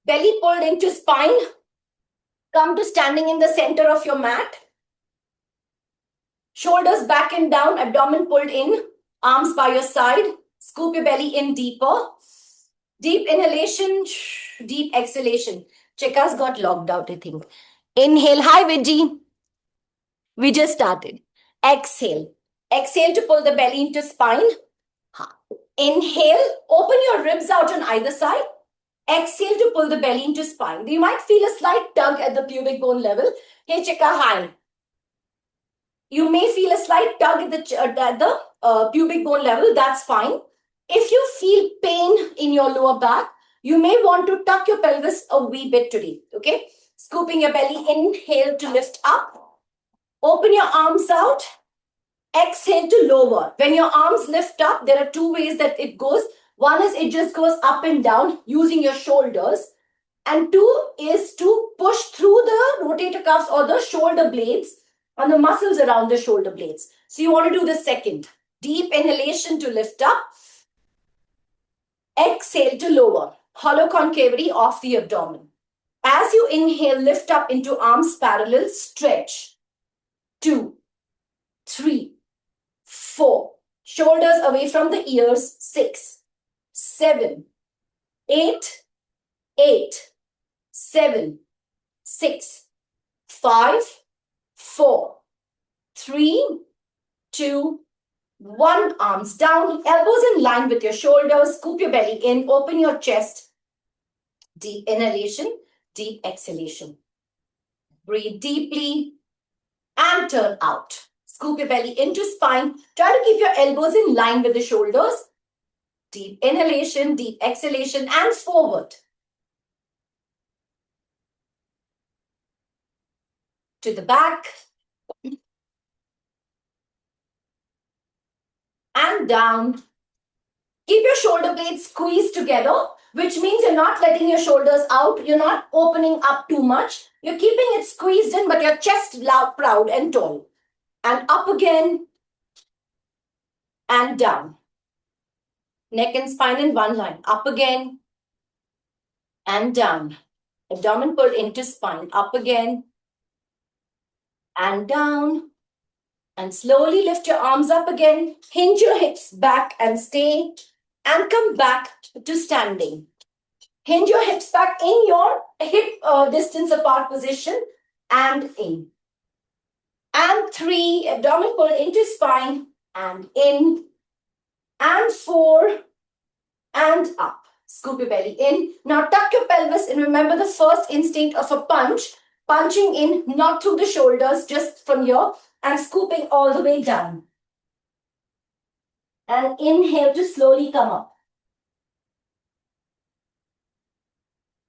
Belly pulled into spine. Come to standing in the center of your mat. Shoulders back and down, abdomen pulled in, arms by your side. Scoop your belly in deeper. Deep inhalation, deep exhalation. Chika's got logged out, I think. Inhale. Hi, Vijay. We just started. Exhale. Exhale to pull the belly into spine. Inhale. Open your ribs out on either side. Exhale to pull the belly into spine. You might feel a slight tug at the pubic bone level. Hey, Chika, hi. You may feel a slight tug at the pubic bone level. That's fine. If you feel pain in your lower back, you may want to tuck your pelvis a wee bit today. Okay? Scooping your belly. Inhale to lift up. Open your arms out. Exhale to lower. When your arms lift up, there are two ways that it goes. One is it just goes up and down using your shoulders. And two is to push through the rotator cuffs or the shoulder blades on the muscles around the shoulder blades. So you want to do the second. Deep inhalation to lift up. Exhale to lower. Hollow concavity of the abdomen. As you inhale, lift up into arms parallel. Stretch. 2, 3, 4. Shoulders away from the ears. 6, 7, 8, 7, 6, 5, 4, 3, 2, 1. Arms down, elbows in line with your shoulders. Scoop your belly in, open your chest. Deep inhalation, deep exhalation. Breathe deeply and turn out. Scoop your belly into spine. Try to keep your elbows in line with the shoulders. Deep inhalation, deep exhalation, and forward. To the back. And down. Keep your shoulder blades squeezed together, which means you're not letting your shoulders out. You're not opening up too much. You're keeping it squeezed in, but your chest loud, proud, and tall. And up again. And down. Neck and spine in one line. Up again. And down. Abdomen pulled into spine. Up again. And down. And slowly lift your arms up again. Hinge your hips back and stay. And come back to standing. Hinge your hips back in your hip distance apart position. And in. And 3. Abdomen pull into spine. And in. And 4. And up. Scoop your belly in. Now tuck your pelvis and remember the first instinct of a punch. Punching in, not through the shoulders, just from here. And scooping all the way down. And inhale to slowly come up.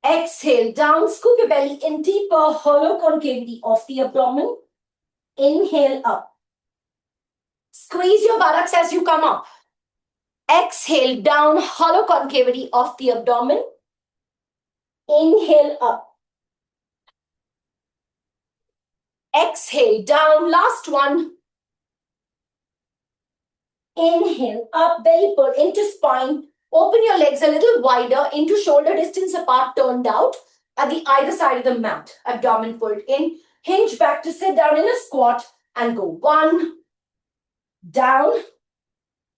Exhale down, scoop your belly in deeper, hollow concavity of the abdomen. Inhale up. Squeeze your buttocks as you come up. Exhale down, hollow concavity of the abdomen. Inhale up. Exhale down, last one. Inhale up, belly pull into spine. Open your legs a little wider into shoulder distance apart, turned out at the either side of the mat. Abdomen pulled in. Hinge back to sit down in a squat and go 1, down,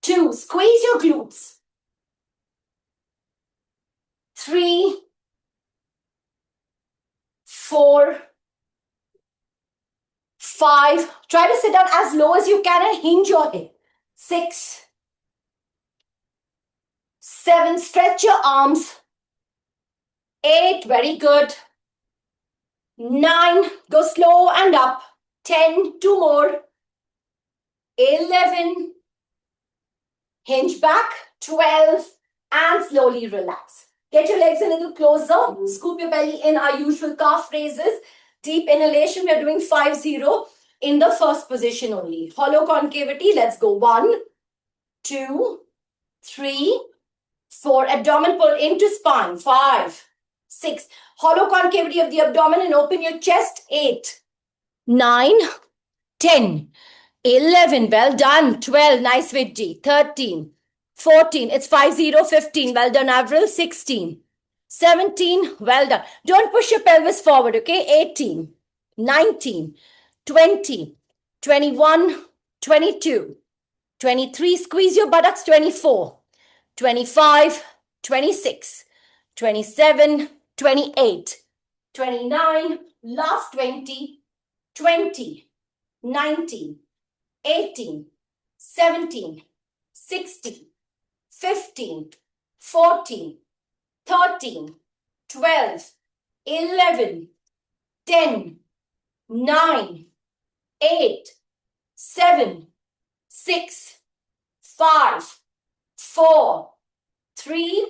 2. Squeeze your glutes. 3, 4, 5. Try to sit down as low as you can and hinge your hip. 6, 7. Stretch your arms. 8. Very good. 9. Go slow and up. 10. 2 more. 11. Hinge back. 12. And slowly relax. Get your legs a little closer. Scoop your belly in. Our usual calf raises. Deep inhalation. We are doing 5-0 in the first position only. Hollow concavity. Let's go. 1, 2, 3, 4. Abdomen pull into spine. 5, 6. Hollow concavity of the abdomen and open your chest. 8, 9, 10, 11. Well done. 12. Nice, Vidji. 13, 14. It's 5-0. 15. Well done, Avril. 16, 17, well done. Don't push your pelvis forward, okay? 18, 19, 20, 21, 22, 23, squeeze your buttocks, 24, 25, 26, 27, 28, 29, last 20, 20, 19, 18, 17, 16, 15, 14, 13, 12, 11, 10, 9, 8, 7, 6, 5, 4, 3,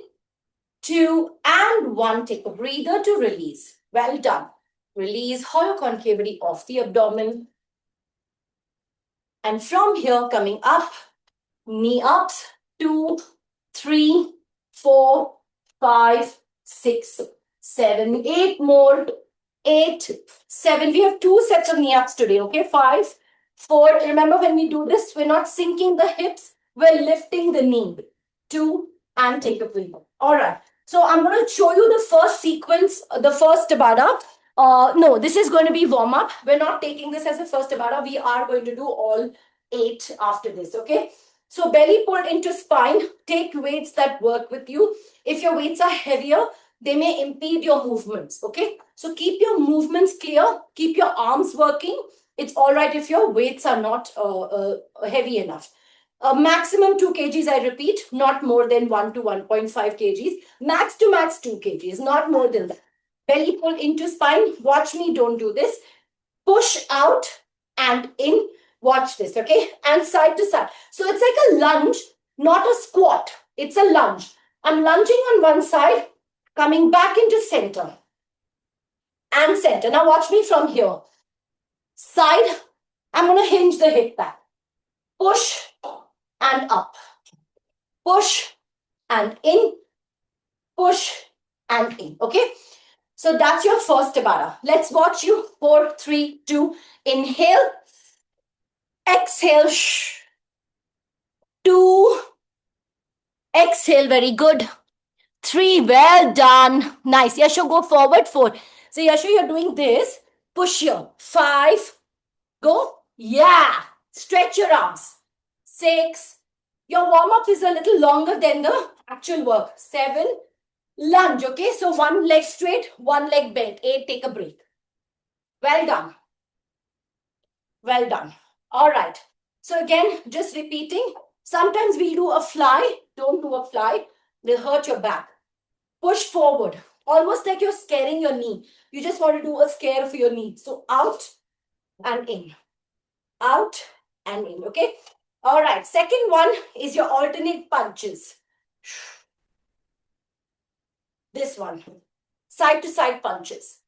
2, and 1. Take a breather to release. Well done. Release hollow concavity of the abdomen. And from here, coming up, knee ups, 2, 3, 4, 5, 6, 7, 8 more. 8, 7. We have 2 sets of knee ups today, okay? 5, 4. Remember, when we do this, we're not sinking the hips, we're lifting the knee. 2, and take a breath. All right. So I'm going to show you the first sequence, the first Tabata. No, this is going to be warm up. We're not taking this as a first Tabata. We are going to do all 8 after this, okay? So belly pulled into spine. Take weights that work with you. If your weights are heavier, they may impede your movements, okay? So keep your movements clear. Keep your arms working. It's all right if your weights are not heavy enough. Maximum 2 kgs, I repeat, not more than 1 to 1.5 kgs. Max to max 2 kgs, not more than that. Belly pull into spine. Watch me, don't do this. Push out and in. Watch this, okay? And side to side. So it's like a lunge, not a squat. It's a lunge. I'm lunging on one side, coming back into center. And center. Now watch me from here. Side, I'm going to hinge the hip back. Push and up. Push and in. Push and in, okay? So that's your first Tabata. Let's watch you. 4, 3, 2. Inhale. Exhale. 2. Exhale. Very good. 3. Well done. Nice. Yasho, go forward. 4. So Yasho, you're doing this. Push here. 5. Go. Yeah. Stretch your arms. 6. Your warm-up is a little longer than the actual work. 7. Lunge, okay? So 1 leg straight, 1 leg bent. 8, take a break. Well done. Well done. All right. So again, just repeating. Sometimes we'll do a fly. Don't do a fly. They'll hurt your back. Push forward. Almost like you're scaring your knee. You just want to do a scare for your knee. So out and in. Out and in, okay? All right. Second one is your alternate punches. This one. Side to side punches.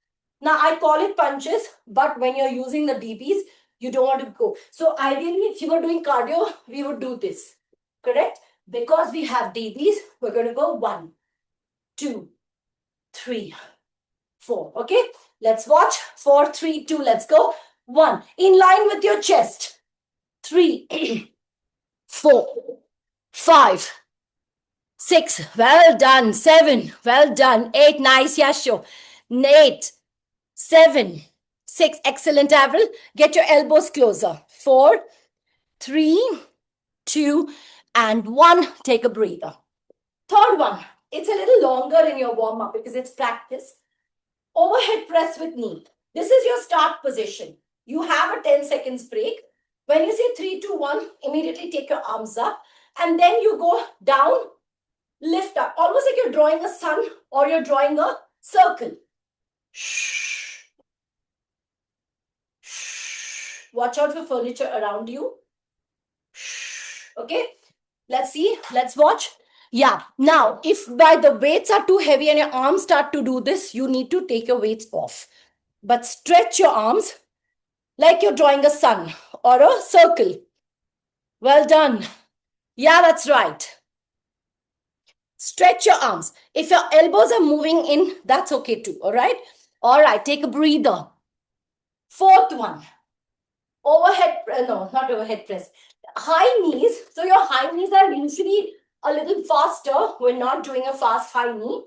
Now, I call it punches, but when you're using the DBs, you don't want to go. So ideally, if you were doing cardio, we would do this, correct? Because we have DBs, we're going to go 1, 2, 3, 4, okay? Let's watch. 4, 3, 2, let's go. 1, in line with your chest. 3, 4, 5, 6, well done. 7, well done. 8, nice, Yasho. 8, 7, 6, excellent, Avril. Get your elbows closer. 4, 3, 2, and 1. Take a breather. Third one, it's a little longer in your warm-up because it's practice. Overhead press with knee. This is your start position. You have a 10 seconds break. When you say 3, 2, 1, immediately take your arms up. And then you go down, lift up. Almost like you're drawing a sun or you're drawing a circle. Shh. Shh. Watch out for furniture around you. Shh. Okay. Let's see. Let's watch. Yeah. Now, if by the weights are too heavy and your arms start to do this, you need to take your weights off. But stretch your arms like you're drawing a sun or a circle. Well done. Yeah, that's right. Stretch your arms. If your elbows are moving in, that's okay too. All right. All right. Take a breather. Fourth one. Overhead, no, not overhead press. High knees. So your high knees are usually a little faster. We're not doing a fast high knee.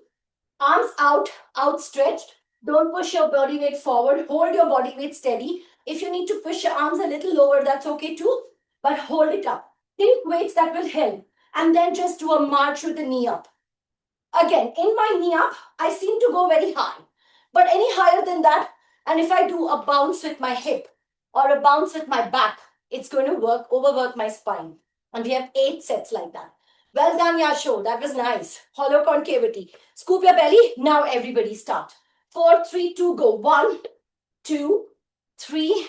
Arms out, outstretched. Don't push your body weight forward. Hold your body weight steady. If you need to push your arms a little lower, that's okay too. But hold it up. Take weights that will help. And then just do a march with the knee up. Again, in my knee up, I seem to go very high. But any higher than that, and if I do a bounce with my hip or a bounce with my back, it's going to overwork my spine. And we have 8 sets like that. Well done, Yasho. That was nice. Hollow concavity. Scoop your belly. Now everybody start. 4, 3, 2, go. 1, 2, 3,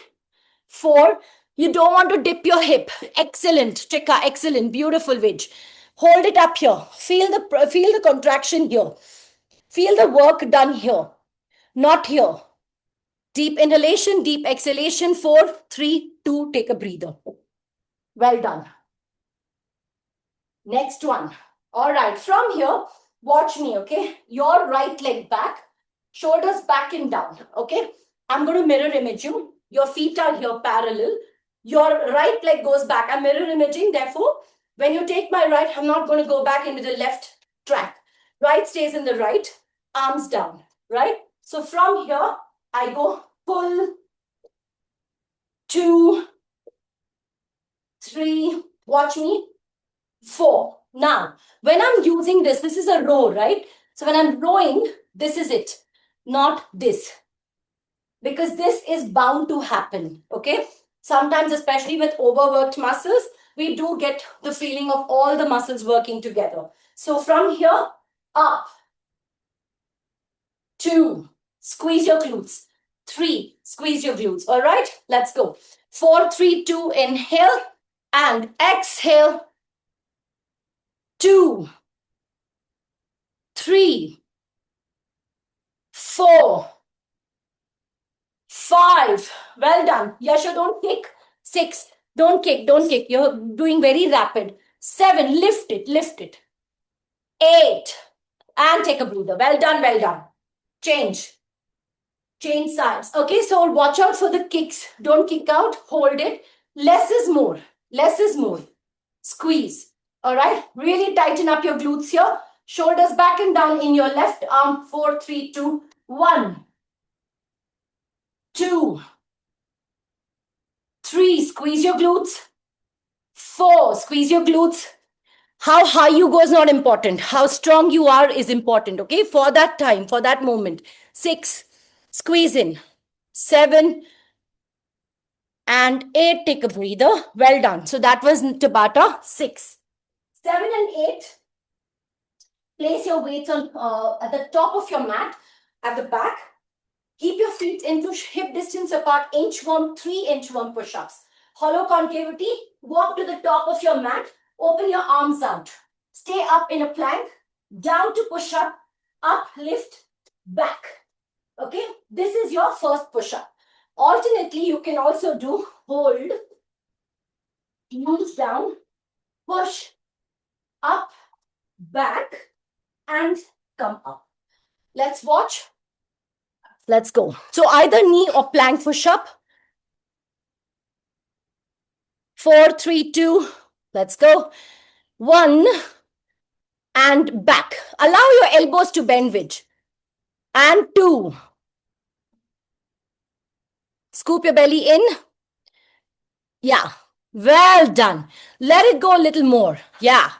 4. You don't want to dip your hip. Excellent. Chika, excellent. Beautiful, Vidge. Hold it up here. Feel the contraction here. Feel the work done here, not here. Deep inhalation, deep exhalation. 4, 3, 2. Take a breather. Well done. Next one. All right. From here, watch me, okay? Your right leg back, shoulders back and down, okay? I'm going to mirror image you. Your feet are here parallel. Your right leg goes back. I'm mirror imaging. Therefore, when you take my right, I'm not going to go back into the left track. Right stays in the right, arms down, right? So from here, I go pull, 2, 3, watch me, 4. Now, when I'm using this is a row, right? So when I'm rowing, this is it, not this. Because this is bound to happen, okay? Sometimes, especially with overworked muscles, we do get the feeling of all the muscles working together. So from here, up, 2, squeeze your glutes. 3, squeeze your glutes. All right, let's go. 4, 3, 2, inhale and exhale. 2, 3, 4, 5. Well done. Yasha, don't kick. 6, don't kick. You're doing very rapid. 7, lift it. 8, and take a breather. Well done. Change sides. Okay, so watch out for the kicks. Don't kick out. Hold it. Less is more. Squeeze. All right, really tighten up your glutes here. Shoulders back and down in your left arm. 4, 3, 2, 1, 2, 3, squeeze your glutes. 4, squeeze your glutes. How high you go is not important. How strong you are is important, okay? For that time, for that moment. 6, squeeze in. 7 and 8, take a breather. Well done. So that was Tabata. 6, 7 and 8. Place your weights on at the top of your mat, at the back. Keep your feet into hip distance apart. Inchworm, 3 inchworm push-ups. Hollow concavity. Walk to the top of your mat. Open your arms out. Stay up in a plank. Down to push up. Up, lift, back. Okay, this is your first push-up. Alternately, you can also do hold, knees down, push, up, back, and come up. Let's watch. Let's go. So either knee or plank push-up. 4, 3, 2. Let's go. 1 and back. Allow your elbows to bend, Vidge. And 2. Scoop your belly in. Yeah. Well done. Let it go a little more. Yeah.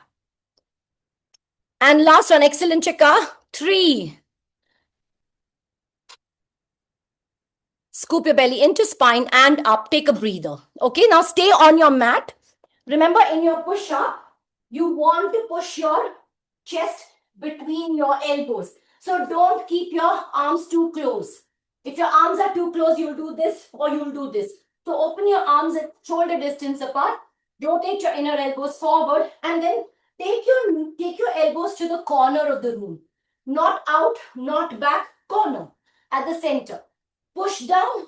And last one. Excellent, Chika. 3. Scoop your belly into spine and up. Take a breather. Okay, now stay on your mat. Remember, in your push-up, you want to push your chest between your elbows. So don't keep your arms too close. If your arms are too close, you'll do this or you'll do this. So open your arms at shoulder distance apart. Rotate your inner elbows forward and then take your elbows to the corner of the room. Not out, not back, corner at the center. Push down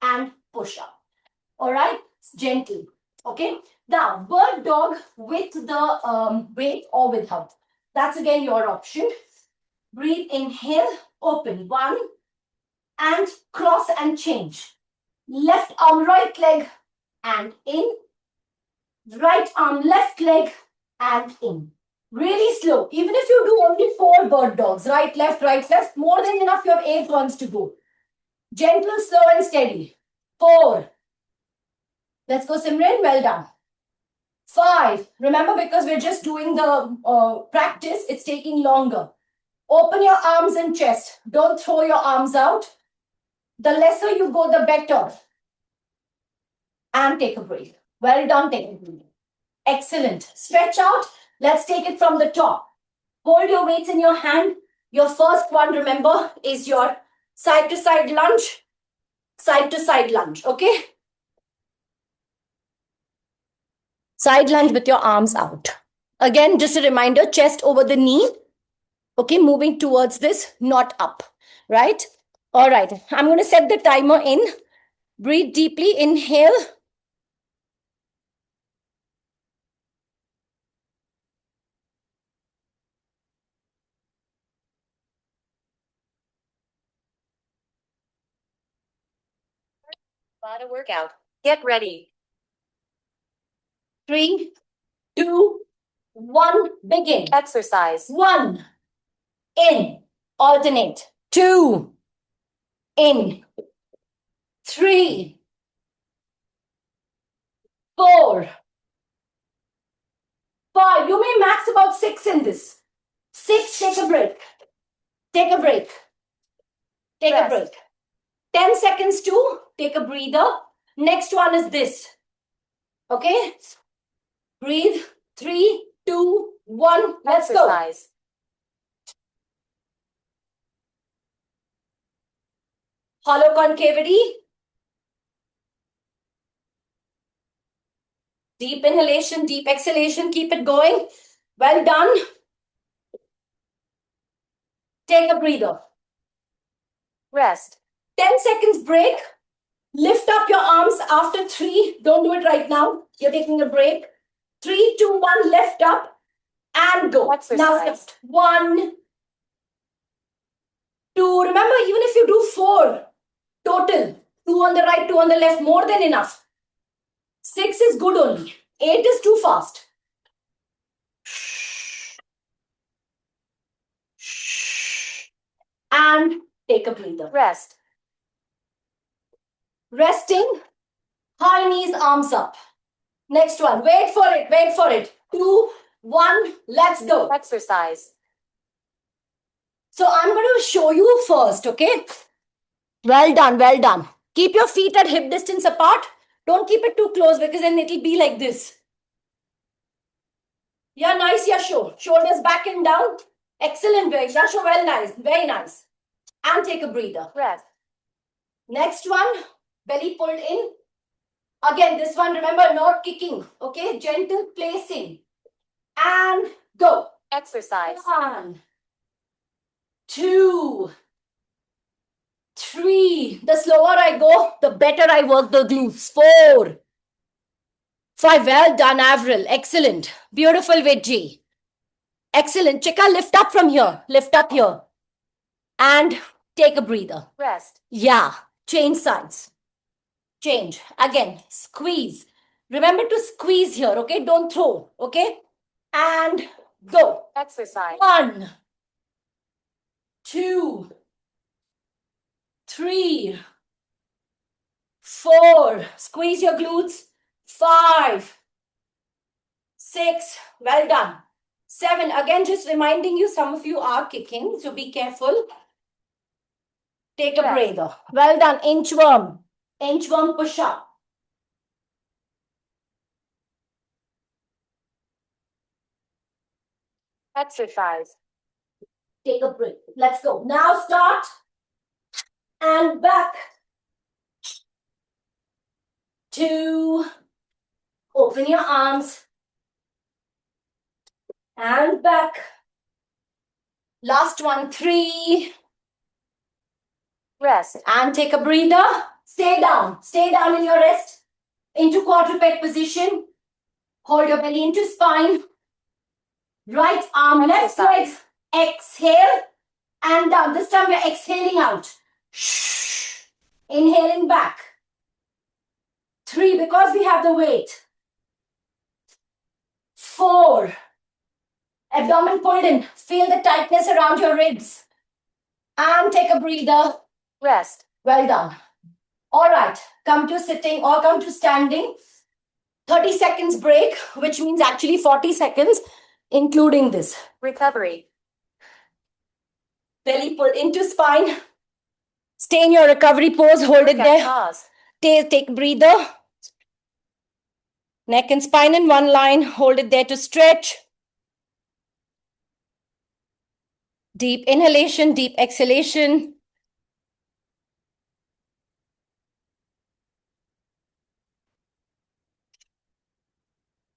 and push up. All right, gently. Okay. Now, bird dog with the weight or without. That's again your option. Breathe, inhale, open. 1 and cross and change. Left arm, right leg and in. Right arm, left leg and in. Really slow. Even if you do only 4 4 bird dogs. Right, left, right, left. More than enough. You have 8 ones to go. Gentle, slow and steady. 4. Let's go, Simran. Well done. 5. Remember, because we're just doing the practice, it's taking longer. Open your arms and chest. Don't throw your arms out. The lesser you go, the better. And take a breath. Well done, take a breath. Excellent. Stretch out. Let's take it from the top. Hold your weights in your hand. Your first one, remember, is your side to side lunge. Side to side lunge, okay? Side lunge with your arms out. Again, just a reminder, chest over the knee. Okay, moving towards this, not up, right? All right, I'm going to set the timer in. Breathe deeply, inhale. Bada workout. Get ready. 3, 2, 1, begin. Exercise. 1, in, alternate. 2, in. 3, 4, 5. You may max about 6 in this. 6, take a break. Take a break. Take a break. 10 seconds to take a breather. Next one is this. Okay? Breathe. 3, 2, 1. Let's Exercise. go. Hollow concavity. Deep inhalation, deep exhalation. Keep it going. Well done. Take a breather. Rest. 10 seconds break. Lift up your arms after 3. Don't do it right now. You're taking a break. 3, 2, 1. Lift up and go. Exercise. Now lift. 1, 2. Remember, even if you do 4 total, 2 on the right, 2 on the left, more than enough. 6 is good only. 8 is too fast. And take a breather. Rest. Resting. High knees, arms up. Next one. Wait for it. Wait for it. 2, 1. Let's go. Exercise. So I'm going to show you first, okay? Well done, well done. Keep your feet at hip distance apart. Don't keep it too close because then it'll be like this. Yeah, nice, Yasho. Shoulders back and down. Excellent, Yasho, well nice. Very nice. And take a breather. Rest. Next one, belly pulled in. Again, this one, remember, not kicking. Okay, gentle placing. And go. Exercise. 1, 2, 3. The slower I go, the better I work the glutes. 4, 5. Well done, Avril. Excellent. Beautiful, Vijay. Excellent. Chika, lift up from here. Lift up here. And take a breather. Rest. Yeah. Change sides. Change. Again, squeeze. Remember to squeeze here, okay? Don't throw, okay? And go. Exercise. 1, 2, 3, 4. Squeeze your glutes. 5, 6. Well done. 7. Again, just reminding you, some of you are kicking, so be careful. Take a breather. Well done. Inchworm. Inchworm push up. Exercise. Take a break. Let's go. Now start. And back. 2. Open your arms. And back. Last one. 3. Rest. And take a breather. Stay down. Stay down in your rest. Into quadruped position. Hold your belly into spine. Right arm, left leg. Exhale. And down. This time we're exhaling out. Inhaling back. 3, because we have the weight. 4. Abdomen pulled in. Feel the tightness around your ribs. And take a breather. Rest. Well done. All right. Come to sitting or come to standing. 30 seconds break, which means actually 40 seconds, including this. Recovery. Belly pull into spine. Stay in your recovery pose. Hold it Workout there. pause. Take a breather. Neck and spine in one line. Hold it there to stretch. Deep inhalation, deep exhalation.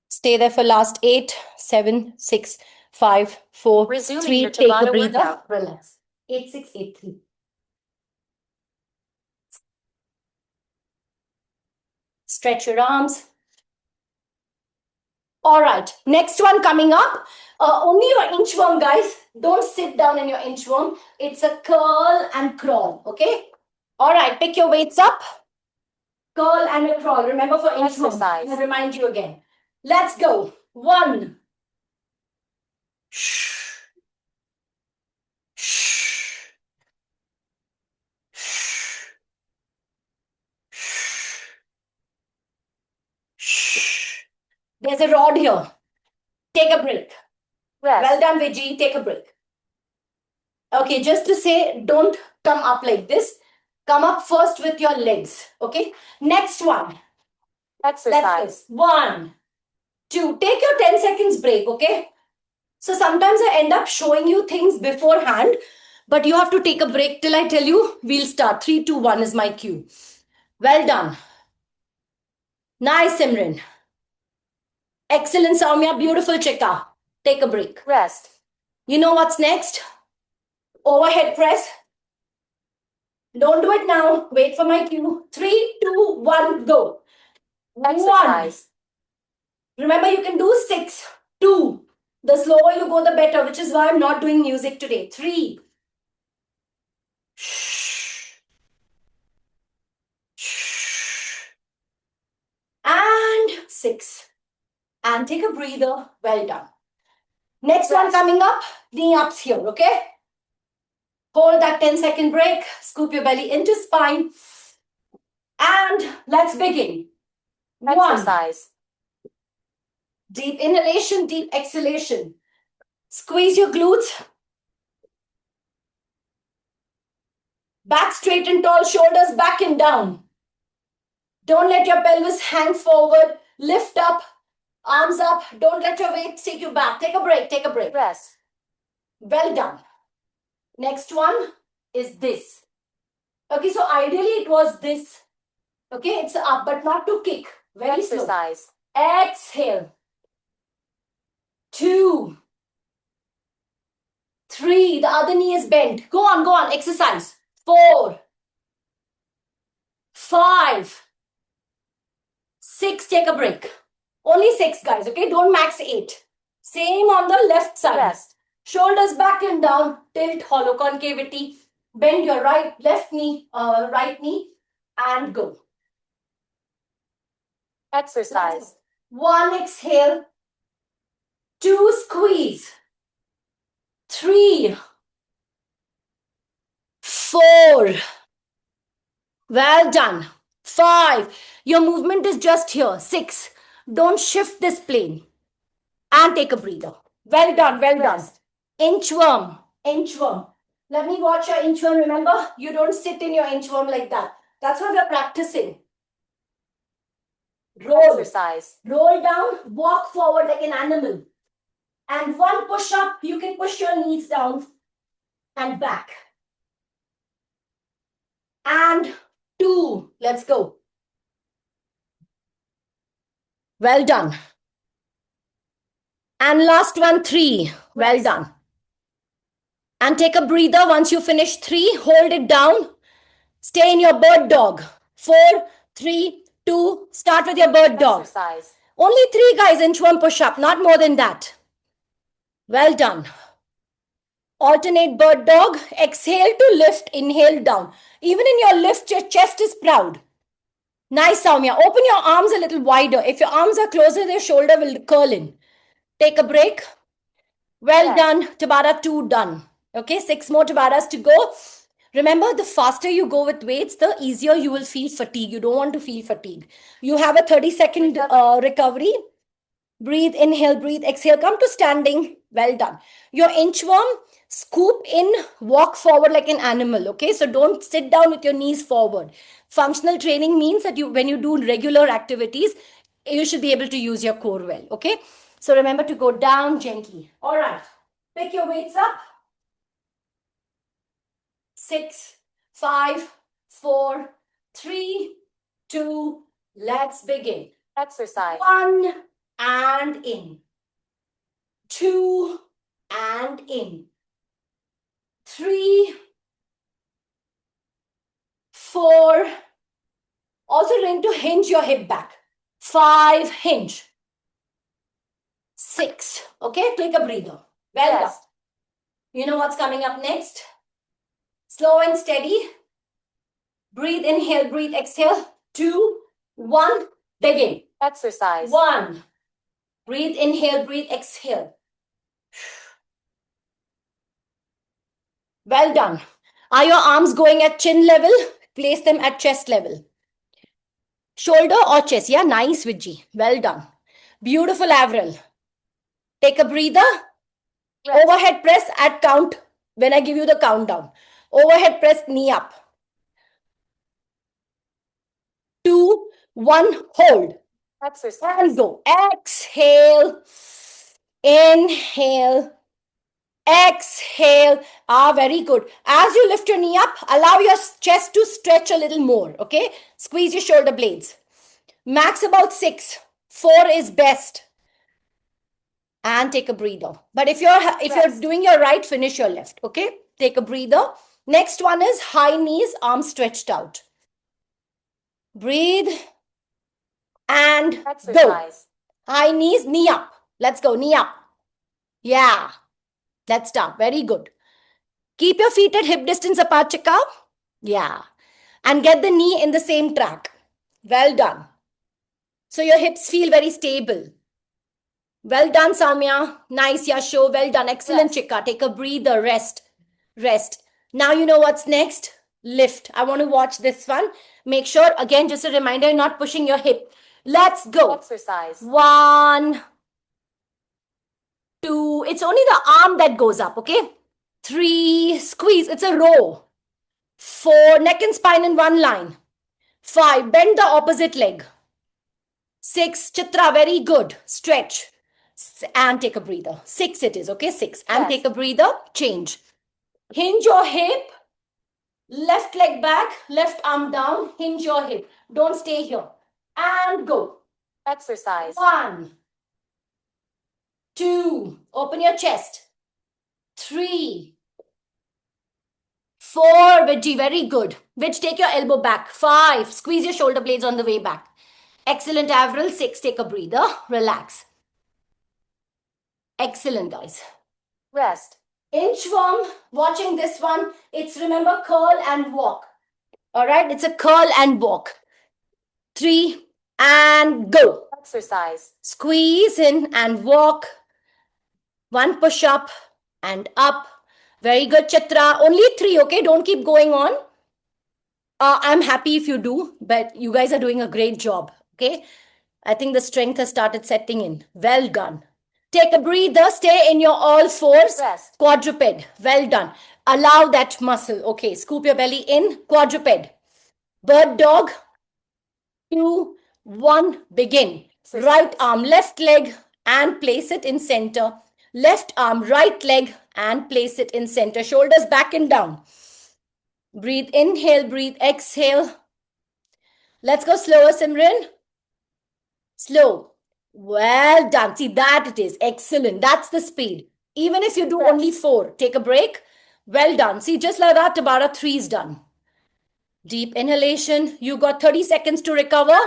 Stay there for last 8, 7, 6, 5, 4, Resuming 3. your Take a Tabata breather. workout. Relax. 8, 6, 8, 3. Stretch your arms. All right. Next one coming up. Only your inchworm, guys. Don't sit down in your inchworm. It's a curl and crawl. Okay. All right. Pick your weights up. Curl and a crawl. Remember for inchworm. Exercise. I'll remind you again. Let's go. 1. There's a rod here. Take a break. Rest. Well done, Vijay. Take a break. Okay, just to say, don't come up like this. Come up first with your legs. Okay. Next one. Let's Exercise. go. 1, 2. Take your 10 seconds break. Okay. So sometimes I end up showing you things beforehand, but you have to take a break till I tell you. We'll start. 3, 2, 1 is my cue. Well done. Nice, Simran. Excellent, Soumya. Beautiful, Chika. Take a break. Rest. You know what's next? Overhead press. Don't do it now. Wait for my cue. 3, 2, 1, go. 1. Exercise. Remember, you can do 6, 2. The slower you go, the better, which is why I'm not doing music today. 3. And 6. And take a breather. Well done. Next one coming up, knee ups here, okay? Hold that 10-second break. Scoop your belly into spine. And let's begin. 1. Exercise. Deep inhalation, deep exhalation. Squeeze your glutes. Back straight and tall, shoulders back and down. Don't let your pelvis hang forward. Lift up, arms up. Don't let your weight take you back. Take a break, take a break. Rest. Well done. Next one is this. Okay, so ideally it was this. Okay, it's up, but not to kick. Very slow. Exercise. Exhale. 2, 3. The other knee is bent. Go on. Exercise. 4, 5, 6. Take a break. Only 6, guys. Okay, don't max 8. Same on the left side. Rest. Shoulders back and down. Tilt, hollow concavity. Bend your right knee, and go. Exercise. 1, exhale. 2, squeeze. 3, 4. Well done. 5. Your movement is just here. 6. Don't shift this plane. And take a breather. Well done. Rest. Inchworm. Let me watch your inchworm. Remember, you don't sit in your inchworm like that. That's what we're practicing. Roll. Exercise. Roll down, walk forward like an animal. And 1 push up, you can push your knees down and back. And 2, let's go. Well done. And last one, 3. Well done. And take a breather. Once you finish 3, hold it down. Stay in your bird dog. 4, 3, 2. Start with your bird dog. Exercise. Only 3 guys, inchworm push up, not more than that. Well done. Alternate bird dog. Exhale to lift, inhale down. Even in your lift, your chest is proud. Nice, Soumya. Open your arms a little wider. If your arms are closer, your shoulder will curl in. Take a break. Well Yes. done. Tabata 2 done. Okay, 6 more Tabatas to go. Remember, the faster you go with weights, the easier you will feel fatigue. You don't want to feel fatigue. You have a 30-second recovery. Breathe, inhale, breathe, exhale. Come to standing. Well done. Your inchworm, scoop in, walk forward like an animal. Okay, so don't sit down with your knees forward. Functional training means that when you do regular activities, you should be able to use your core well. Okay, so remember to go down gently. All right, pick your weights up. 6, 5, 4, 3, 2, let's begin. Exercise. 1 and in. 2 and in. 3, 4. Also going to hinge your hip back. 5, hinge. 6. Okay, take a breather. Well done. Yes. You know what's coming up next? Slow and steady. Breathe, inhale, breathe, exhale. 2, 1, begin. Exercise. 1. Breathe, inhale, breathe, exhale. Well done. Are your arms going at chin level? Place them at chest level. Shoulder or chest? Yeah, nice, Vijay. Well done. Beautiful, Avril. Take a breather. Rest. Overhead press at count when I give you the countdown. Overhead press, knee up. 2, 1, hold. Exercise. And go. Exhale. Inhale. Exhale. Very good. As you lift your knee up, allow your chest to stretch a little more. Okay. Squeeze your shoulder blades. Max about 6. 4 is best. And take a breather. But if you're doing your right, finish your left. Okay. Take a breather. Next one is high knees, arms stretched out. Breathe. And Exercise. go. High knees, knee up. Let's go. Knee up. Yeah. Let's start. Very good. Keep your feet at hip distance apart, Chika. Yeah. And get the knee in the same track. Well done. So your hips feel very stable. Well done, Samya. Nice, Yasho. Well done. Excellent, Yes. Chika. Take a breather. Rest. Rest. Now you know what's next. Lift. I want to watch this one. Make sure, again, just a reminder, you're not pushing your hip. Let's go. Exercise. 1, 2. It's only the arm that goes up, okay? 3. Squeeze. It's a row. 4. Neck and spine in one line. 5. Bend the opposite leg. 6. Chitra. Very good. Stretch. And take a breather. 6 it is, okay? 6. And Yes. take a breather. Change. Hinge your hip. Left leg back. Left arm down. Hinge your hip. Don't stay here. And go. Exercise. 1, 2. Open your chest. 3, 4. Vijay. Very good. Vij, take your elbow back. 5. Squeeze your shoulder blades on the way back. Excellent, Avril. 6. Take a breather. Relax. Excellent, guys. Rest. Inchworm, watching this one, it's remember curl and walk. All right, it's a curl and walk. 3 and go. Exercise. Squeeze in and walk. 1 push up and up. Very good, Chitra. Only 3, okay? Don't keep going on. I'm happy if you do, but you guys are doing a great job, okay? I think the strength has started setting in. Well done. Take a breather. Stay in your all fours. Rest. Quadruped. Well done. Allow that muscle. Okay, scoop your belly in. Quadruped. Bird dog. 2, 1, begin. Exercise. Right arm, left leg and place it in center. Left arm, right leg and place it in center. Shoulders back and down. Breathe, inhale, breathe, exhale. Let's go slower, Simran. Slow. Well done. See, that it is. Excellent. That's the speed. Even if you do only 4, take a break. Well done. See, just like that, Tabata 3 is done. Deep inhalation. You got 30 seconds to recover.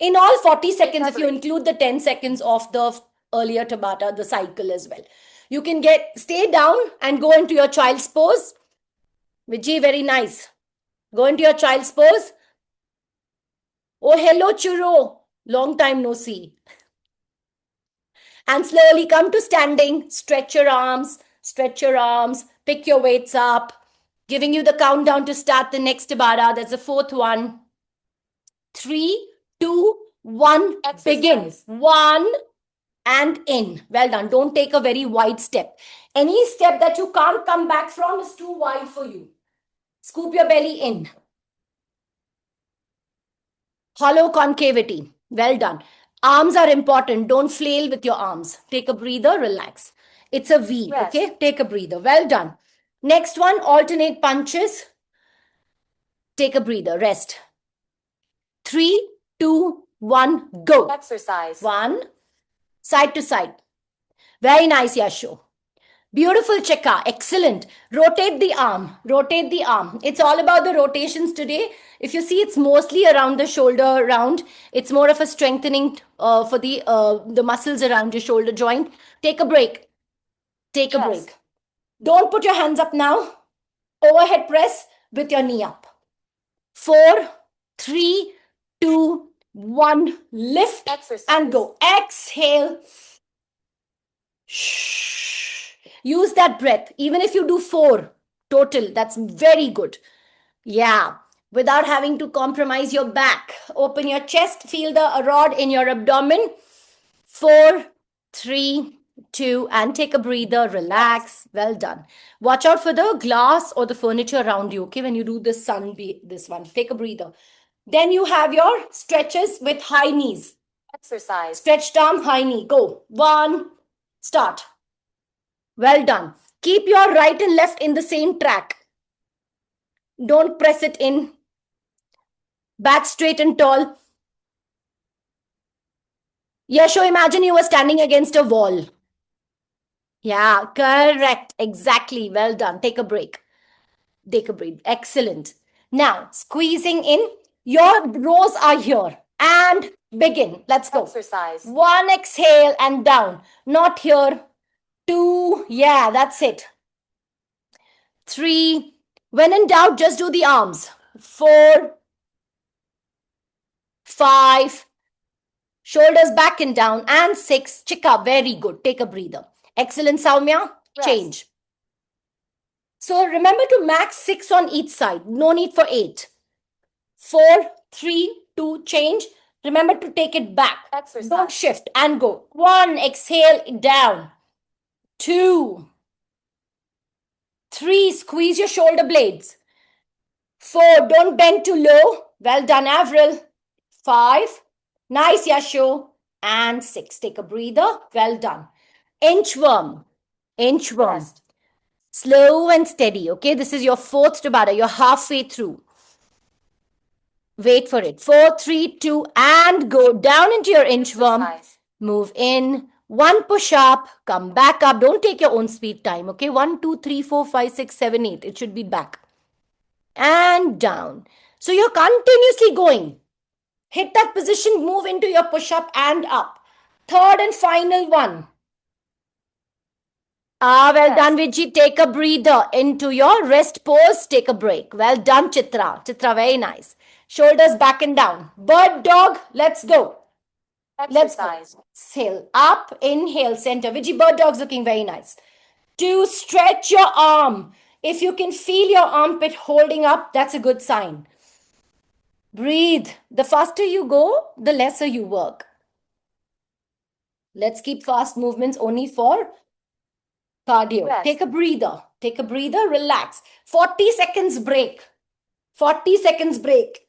In all, 40 seconds if you include the 10 seconds of the earlier Tabata, the cycle as well. You can stay down and go into your child's pose. Vijay, very nice. Go into your child's pose. Oh, hello, Churro. Long time no see. And slowly come to standing. Stretch your arms, pick your weights up. Giving you the countdown to start the next Tabata. That's the fourth one. 3, 2, 1, begin. Exercise. 1 and in. Well done. Don't take a very wide step. Any step that you can't come back from is too wide for you. Scoop your belly in. Hollow concavity. Well done. Arms are important. Don't flail with your arms. Take a breather, relax. It's a V, Rest. okay? Take a breather. Well done. Next one, alternate punches. Take a breather, rest. 3, 2, 1, go. Exercise. 1, side to side. Very nice, Yasho. Beautiful, Cheka. Excellent. Rotate the arm. Rotate the arm. It's all about the rotations today. If you see, it's mostly around the shoulder round. It's more of a strengthening for the muscles around your shoulder joint. Take a break. Take a Yes. break. Don't put your hands up now. Overhead press with your knee up. 4, 3, 2, 1. Lift Exercise. and go. Exhale. Shh. Use that breath. Even if you do 4 total, that's very good. Yeah. Without having to compromise your back. Open your chest. Feel the rod in your abdomen. 4, 3, 2, and take a breather. Relax. Well done. Watch out for the glass or the furniture around you. Okay, when you do this this one. Take a breather. Then you have your stretches with high knees. Exercise. Stretched arm, high knee. Go. 1, start. Well done. Keep your right and left in the same track. Don't press it in. Back straight and tall. Yasho, imagine you were standing against a wall. Yeah, correct. Exactly. Well done. Take a break. Take a breath. Excellent. Now, squeezing in. Your rows are here. And begin. Let's go. Exercise. 1, exhale and down. Not here. 2, yeah, that's it. 3, when in doubt, just do the arms. 4, 5, shoulders back and down. And 6, Chika, very good. Take a breather. Excellent, Soumya. Rest. Change. So remember to max 6 on each side. No need for 8. 4, 3, 2, change. Remember to take it back. Exercise. Don't shift and go. 1, exhale, down. 2, 3, squeeze your shoulder blades. 4, don't bend too low. Well done, Avril. 5, nice, Yasho. And 6, take a breather. Well done. Inchworm. Inchworm. Rest. Slow and steady, okay? This is your 4th Tabata. You're halfway through. Wait for it. 4, 3, 2, and go down into your inchworm. Exercise. Move in. 1 push up. Come back up. Don't take your own speed time, okay? 1, 2, 3, 4, 5, 6, 7, 8. It should be back. And down. So you're continuously going. Hit that position. Move into your push up and up. 3rd and final one. Well Yes. done, Vijay. Take a breather into your rest pose. Take a break. Well done, Chitra. Chitra, very nice. Shoulders back and down. Bird dog. Let's go. Let's go. Exercise. Exhale. Up. Inhale. Center. Vijay, bird dog's looking very nice. 2, stretch your arm. If you can feel your armpit holding up, that's a good sign. Breathe. The faster you go, the lesser you work. Let's keep fast movements only for cardio. Rest. Take a breather. Take a breather. Relax. 40 seconds break. 40 seconds break.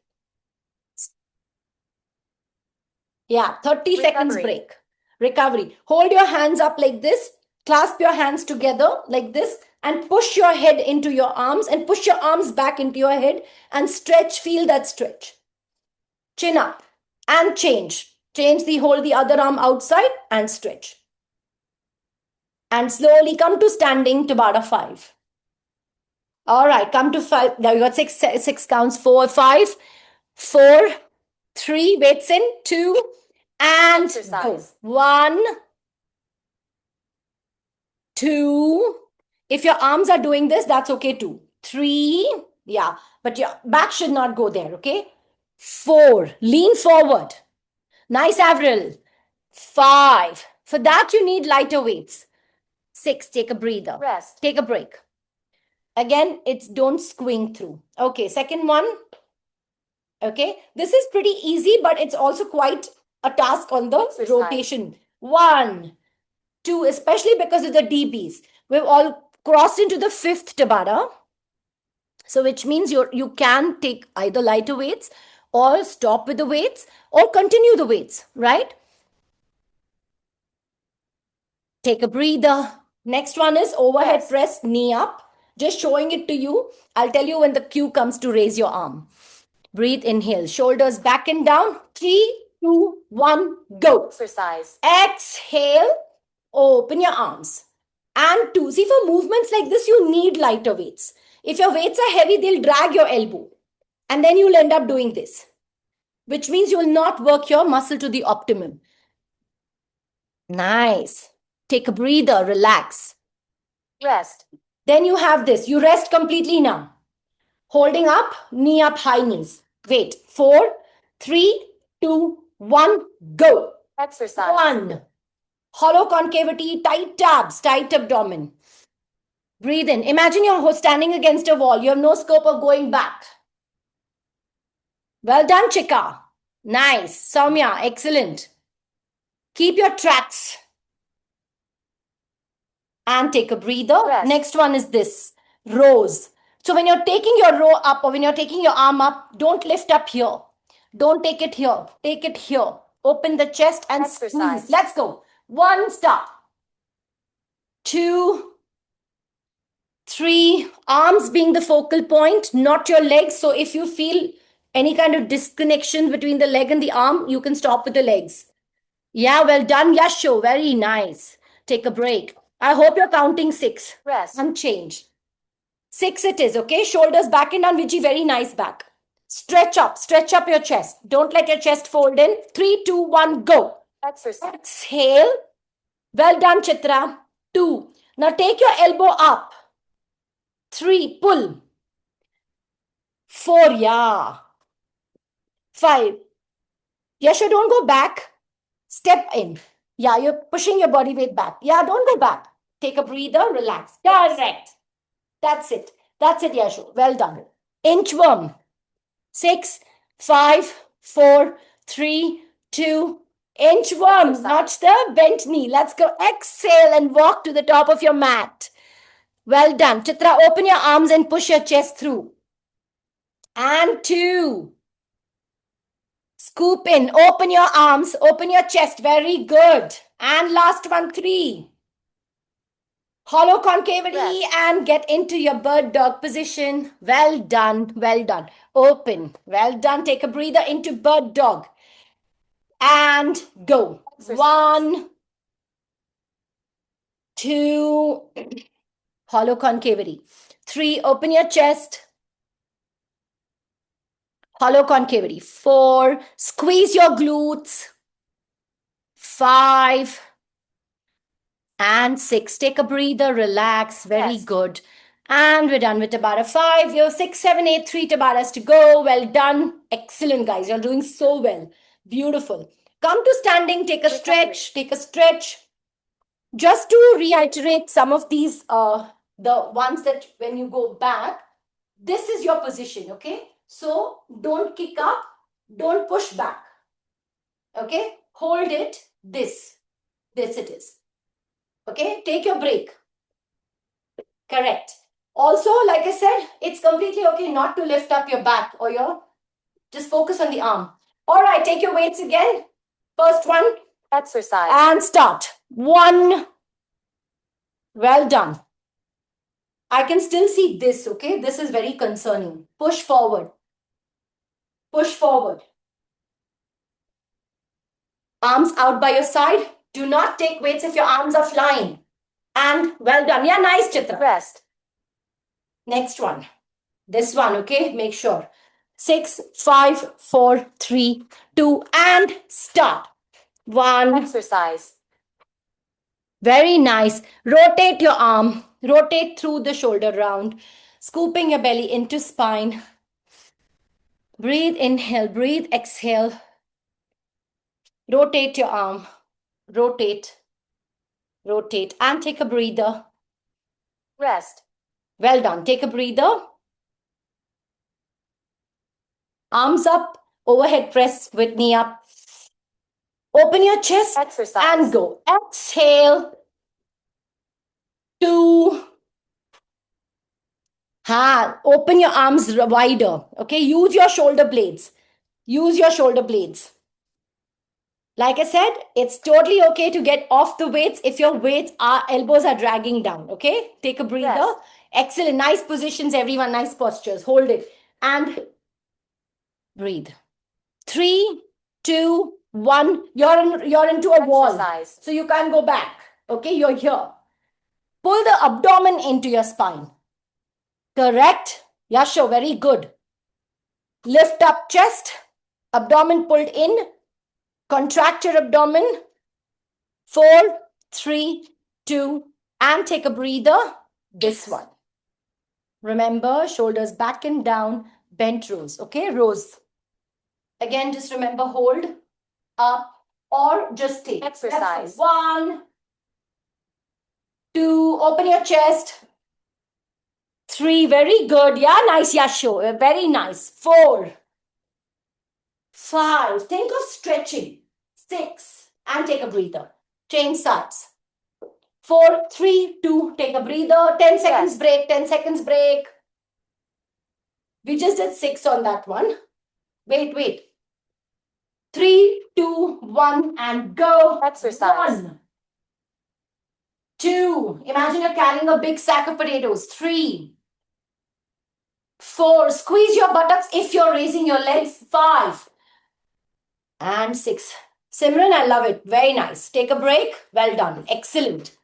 Yeah, 30 seconds Recovery. break. Recovery. Hold your hands up like this. Clasp your hands together like this and push your head into your arms and push your arms back into your head and stretch. Feel that stretch. Chin up and change. Hold the other arm outside and stretch. And slowly come to standing, Tabata 5. All right, come to 5. Now you got six counts. 4, 5, 4, 3, weights in, 2, and go. Exercise. 1, 2. If your arms are doing this, that's okay too. 3, yeah, but your back should not go there, okay? 4, lean forward. Nice, Avril. 5, For that, you need lighter weights. 6, take a breather. Rest. Take a break. Again, it's don't squeak through. Okay, second one. Okay, this is pretty easy, but it's also quite a task on the Exercise. rotation. 1, 2, especially because of the DBs. We've all crossed into the 5th Tabata. So which means you can take either lighter weights or stop with the weights or continue the weights, right? Take a breather. Next one is overhead Rest. press, knee up. Just showing it to you. I'll tell you when the cue comes to raise your arm. Breathe, inhale, shoulders back and down. 3, 2, 1, go. Exercise. Exhale, open your arms. And 2, see, for movements like this, you need lighter weights. If your weights are heavy, they'll drag your elbow. And then you'll end up doing this, which means you will not work your muscle to the optimum. Nice. Take a breather, relax. Rest. Then you have this. You rest completely now. Holding up, knee up, high knees. Wait. 4, 3, 2, 1, go. Exercise. 1. Hollow concavity, tight abs, tight abdomen. Breathe in. Imagine you're standing against a wall. You have no scope of going back. Well done, Chika. Nice. Soumya, excellent. Keep your tracks. And take a breather. Rest. Next one is this. Rows. So when you're taking your row up or when you're taking your arm up, don't lift up here. Don't take it here. Take it here. Open the chest and Exercise. squeeze. Let's go. 1, start. 2, 3. Arms being the focal point, not your legs. So if you feel any kind of disconnection between the leg and the arm, you can stop with the legs. Yeah, well done, Yasho. Very nice. Take a break. I hope you're counting 6. Rest. And change. 6 it is, okay? Shoulders back and down, Viji, very nice back. Stretch up your chest. Don't let your chest fold in. 3, 2, 1, go. Exercise. Exhale. Well done, Chitra. 2. Now take your elbow up. 3, pull. 4, yeah. 5. Yasho, don't go back. Step in. Yeah, you're pushing your body weight back. Yeah, don't go back. Take a breather, relax. Correct. That's it. That's it, Yasho. Well done. Inchworm. 6, 5, 4, 3, 2. Inchworm, not the bent knee. Let's go. Exhale and walk to the top of your mat. Well done. Chitra, open your arms and push your chest through. And 2. Scoop in. Open your arms. Open your chest. Very good. And last one, 3. Hollow concavity. Rest. And get into your bird dog position. Well done. Well done. Open. Well done. Take a breather into bird dog. And go. Exercise. 1, 2. Hollow concavity. 3. Open your chest. Hollow concavity. 4. Squeeze your glutes. 5. And 6. Take a breather. Relax. Very Yes. good. And we're done with Tabata 5. You have 6, 7, 8, 3 Tabatas to go. Well done. Excellent, guys. You're doing so well. Beautiful. Come to standing. Take a stretch. Take a stretch. Just to reiterate some of these, the ones that when you go back, this is your position, okay? So don't kick up, don't push back, okay? Hold it, this it is, okay? Take your break, correct. Also, like I said, it's completely okay not to lift up your back or just focus on the arm. All right, take your weights again. First one, Exercise. and start. 1. Well done. I can still see this, okay? This is very concerning. Push forward. Push forward. Arms out by your side. Do not take weights if your arms are flying. And well done. Yeah, nice, Chitra. Rest. Next one. This one, okay? Make sure. 6, 5, 4, 3, 2, and start. 1. Exercise. Very nice. Rotate your arm. Rotate through the shoulder round. Scooping your belly into spine. Breathe, inhale. Breathe, exhale. Rotate your arm. Rotate. Rotate and take a breather. Rest. Well done. Take a breather. Arms up. Overhead press with knee up. Open your chest Exercise. and go. Exhale. 2. Open your arms wider. Okay, use your shoulder blades. Use your shoulder blades. Like I said, it's totally okay to get off the weights if your elbows are dragging down. Okay, take a breather. Yes. Excellent. Nice positions, everyone. Nice postures. Hold it and breathe. 3, 2, 1. You're into a wall. Exercise. So you can't go back. Okay, you're here. Pull the abdomen into your spine. Correct. Yasho, very good. Lift up chest. Abdomen pulled in. Contract your abdomen. 4, 3, 2, and take a breather. This one. Remember, shoulders back and down, bent rows. Okay, rows. Again, just remember, hold, up, or just stay. Exercise. 1, 2, open your chest. 3, very good. Yeah, nice, Yasho. Very nice. 4, 5, think of stretching. 6, and take a breather. Change sides. 4, 3, 2, take a breather. 10 seconds Yes. break, 10 seconds break. We just did 6 on that one. Wait. 3, 2, 1, and go. Exercise. 1, 2, imagine you're carrying a big sack of potatoes. 3, 4, squeeze your buttocks if you're raising your legs. 5, and 6. Simran, I love it. Very nice. Take a break. Well done. Excellent.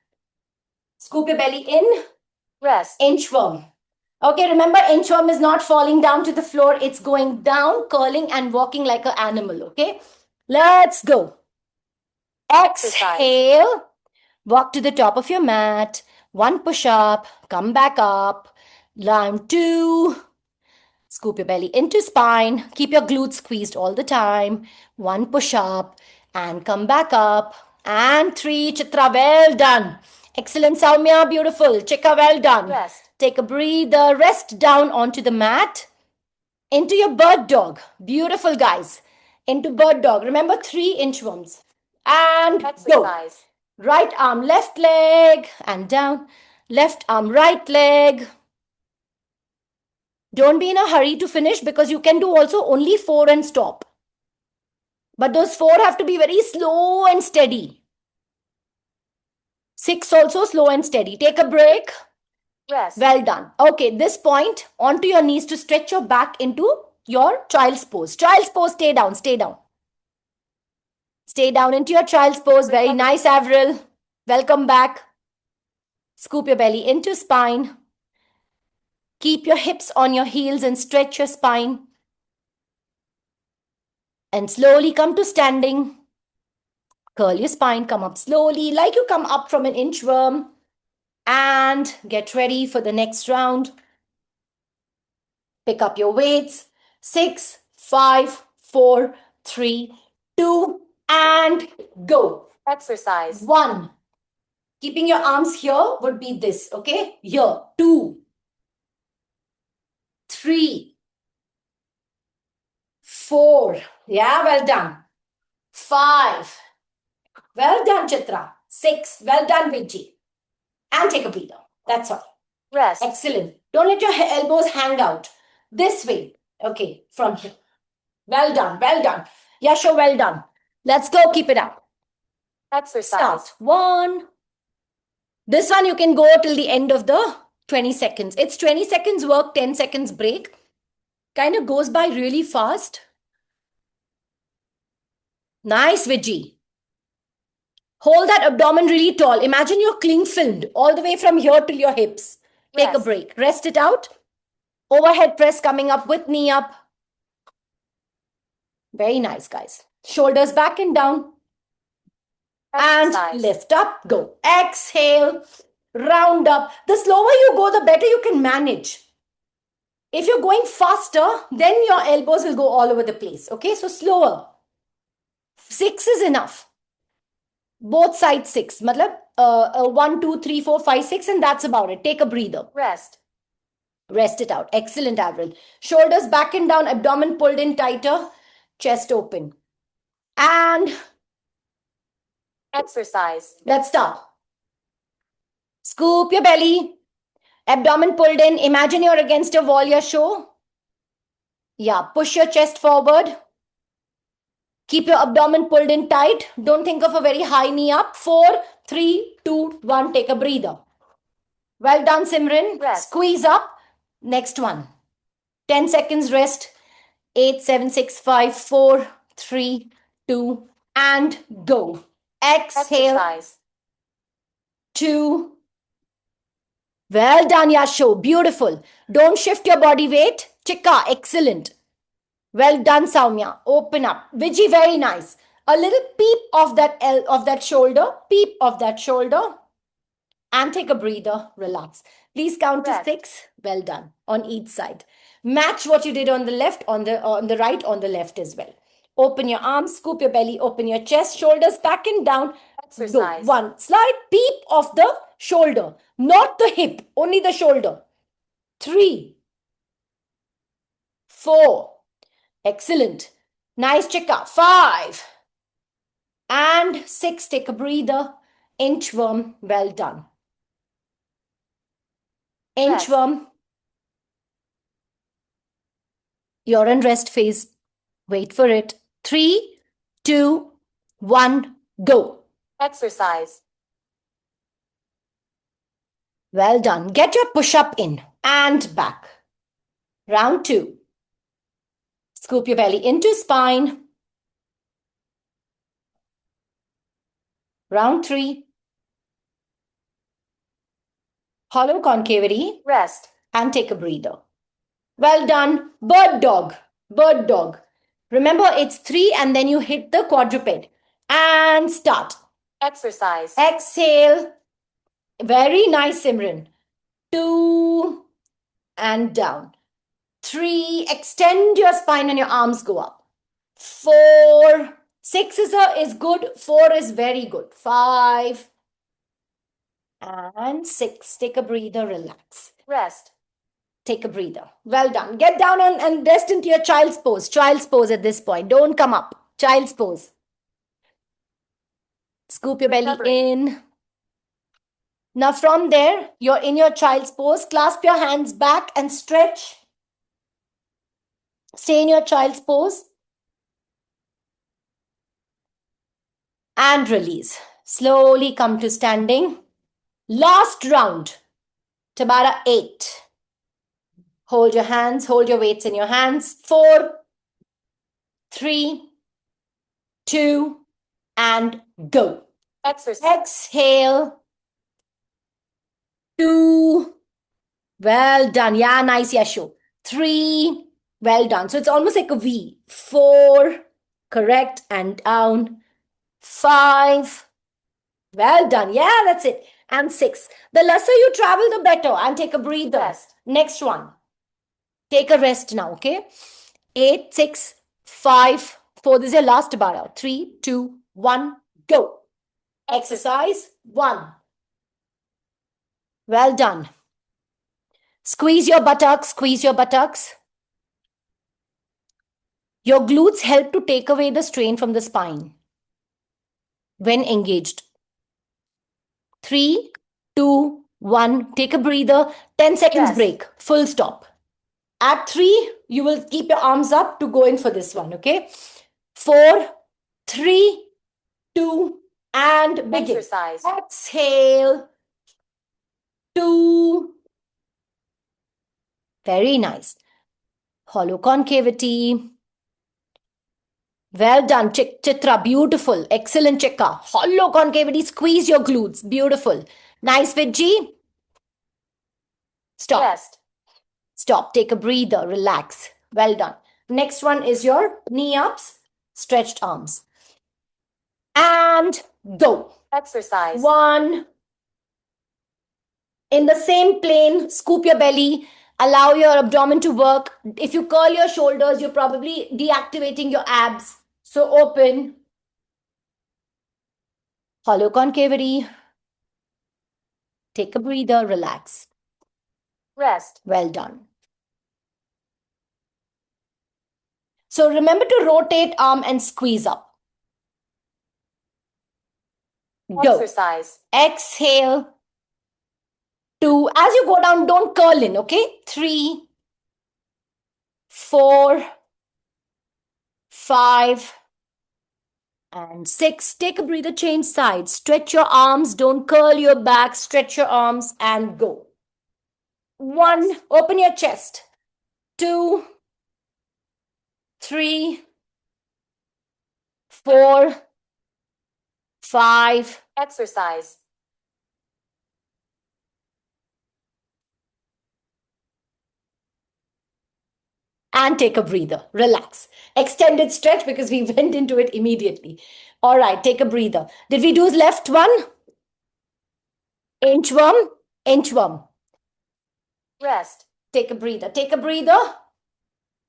Scoop your belly in. Rest. Inchworm. Okay, remember, inchworm is not falling down to the floor. It's going down, curling and walking like an animal. Okay, let's go. Exhale. Walk to the top of your mat. 1 push-up. Come back up. Round 2. Scoop your belly into spine. Keep your glutes squeezed all the time. 1 push-up and come back up. And 3. Chitra, well done. Excellent, Soumya, beautiful. Chika, well done. Rest. Take a breather. Rest down onto the mat. Into your bird dog. Beautiful, guys. Into bird dog. Remember, 3 inchworms. And go. Exercise. Right arm, left leg, and down. Left arm, right leg. Don't be in a hurry to finish because you can do also only 4 and stop. But those 4 have to be very slow and steady. 6 also slow and steady. Take a break. Rest. Well done. Okay, this point, onto your knees to stretch your back into your child's pose. Child's pose, stay down, stay down. Stay down into your child's pose. Very nice, Avril. Welcome back. Scoop your belly into spine. Keep your hips on your heels and stretch your spine. And slowly come to standing. Curl your spine, come up slowly, like you come up from an inchworm. And get ready for the next round. Pick up your weights. 6, 5, 4, 3, 2, and go. Exercise. 1. Keeping your arms here would be this, okay? Here. 2, 3, 4. Yeah, well done. 5. Well done, Chitra. 6. Well done, Vijay. And take a breather. That's all. Rest. Excellent. Don't let your elbows hang out. This way. Okay, from here. Well done, well done. Yasho, well done. Let's go, keep it up. Exercise. Start. 1. This one you can go till the end of the 20 seconds. It's 20 seconds work, 10 seconds break. Kind of goes by really fast. Nice, Vijay. Hold that abdomen really tall. Imagine you're cling filmed all the way from here till your hips. Take a Rest. break. Rest it out. Overhead press coming up with knee up. Very nice, guys. Shoulders back and down. And Exercise. lift up. Go. Exhale. Round up. The slower you go, the better you can manage. If you're going faster, then your elbows will go all over the place. Okay, so slower. 6 is enough. Both sides 6. Matlab, 1, 2, 3, 4, 5, 6, and that's about it. Take a breather. Rest. Rest it out. Excellent, Avril. Shoulders back and down, abdomen pulled in tighter, chest open. And Exercise. let's start. Scoop your belly. Abdomen pulled in. Imagine you're against a wall, yeah, show. Yeah, push your chest forward. Keep your abdomen pulled in tight. Don't think of a very high knee up. 4, 3, 2, 1. Take a breather. Well done, Simran. Rest. Squeeze up. Next one. 10 seconds rest. 8, 7, 6, 5, 4, 3, 2, and go. Exhale. Exercise. 2. Well done, Yasho. Beautiful. Don't shift your body weight. Chika, excellent. Well done, Soumya. Open up. Viji, very nice. A little peep of that shoulder. Peep of that shoulder. And take a breather. Relax. Please count to Rest. 6. Well done. On each side. Match what you did on the left, on the right, on the left as well. Open your arms, scoop your belly, open your chest, shoulders back and down. Exercise. Go. 1. Slight peep of the shoulder, not the hip, only the shoulder. 3, 4. Excellent. Nice checkup. 5. And 6. Take a breather. Inchworm. Well done. Rest. Inchworm. You're in rest phase. Wait for it. 3, 2, 1. Go. Exercise. Well done. Get your push-up in and back. Round 2. Scoop your belly into spine. Round 3. Hollow concavity Rest. and take a breather. Well done. Bird dog. Bird dog. Remember, it's 3 and then you hit the quadruped. And start. Exercise. Exhale. Very nice, Simran. 2 and down. 3. Extend your spine and your arms go up. 4. 6 is good. 4 is very good. 5 and 6. Take a breather. Relax. Rest. Take a breather. Well done. Get down and rest into your child's pose. Child's pose at this point. Don't come up. Child's pose. Scoop your belly Recovery. in. Now from there, you're in your child's pose. Clasp your hands back and stretch. Stay in your child's pose. And release. Slowly come to standing. Last round. Tabata 8. Hold your hands, hold your weights in your hands. 4, 3, 2, and go. Exercise. Exhale. 2. Well done. Yeah, nice, Yasho. 3. Well done. So it's almost like a V. 4. Correct. And down. 5. Well done. Yeah, that's it. And 6. The lesser you travel, the better. And take a breather. Rest. Next one. Take a rest now, okay? 8, 6, 5, 4. This is your last bar out. 3, 2, 1, go. Exercise 1. Well done. Squeeze your buttocks, squeeze your buttocks. Your glutes help to take away the strain from the spine when engaged. 3, 2, 1. Take a breather. 10 seconds Yes. break. Full stop. At 3, you will keep your arms up to go in for this one, okay? 4, 3, 2, and begin. Exercise. Exhale. 2. Very nice. Hollow concavity. Well done, Chitra. Beautiful. Excellent, Chika. Hollow concavity. Squeeze your glutes. Beautiful. Nice, Vijay. Stop. Rest. Stop. Take a breather. Relax. Well done. Next one is your knee ups, stretched arms. And go. Exercise. 1. In the same plane, scoop your belly. Allow your abdomen to work. If you curl your shoulders, you're probably deactivating your abs. So open. Hollow concavity. Take a breather, relax. Rest. Well done. So remember to rotate arm and squeeze up. Go. Exercise. Exhale. 2. As you go down, don't curl in, okay? 3, 4, 5, and 6. Take a breather, change sides. Stretch your arms, don't curl your back. Stretch your arms and go. 1, open your chest. 2, 3, 4, 5. Exercise. And take a breather. Relax. Extended stretch because we went into it immediately. All right, take a breather. Did we do left one? Inchworm, inchworm. Rest. Take a breather. Take a breather.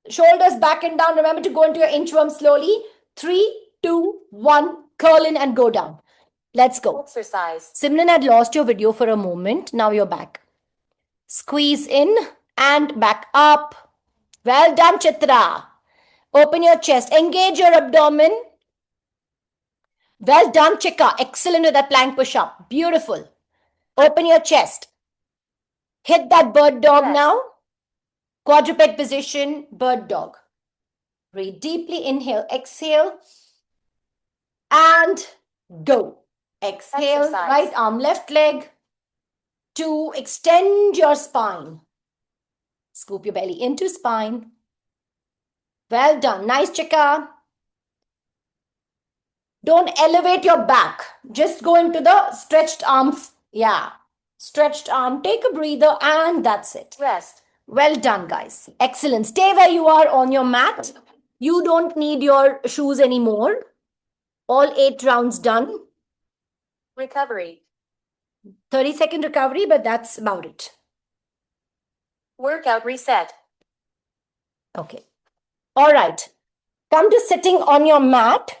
Shoulders back and down. Remember to go into your inchworm slowly. 3, 2, 1. Curl in and go down. Let's go. Exercise. Simran had lost your video for a moment. Now you're back. Squeeze in and back up. Well done, Chitra. Open your chest. Engage your abdomen. Well done, Chika. Excellent with that plank push-up. Beautiful. Open your chest. Hit that bird dog Rest. now. Quadruped position, bird dog. Breathe deeply. Inhale, exhale. And go. Exhale. Exercise. Right arm, left leg. 2. Extend your spine. Scoop your belly into spine. Well done. Nice, Chika. Don't elevate your back. Just go into the stretched arm. Yeah. Stretched arm. Take a breather and that's it. Rest. Well done, guys. Excellent. Stay where you are on your mat. You don't need your shoes anymore. All 8 rounds done. Recovery. 30-second recovery, but that's about it. Workout reset. Okay. All right. Come to sitting on your mat.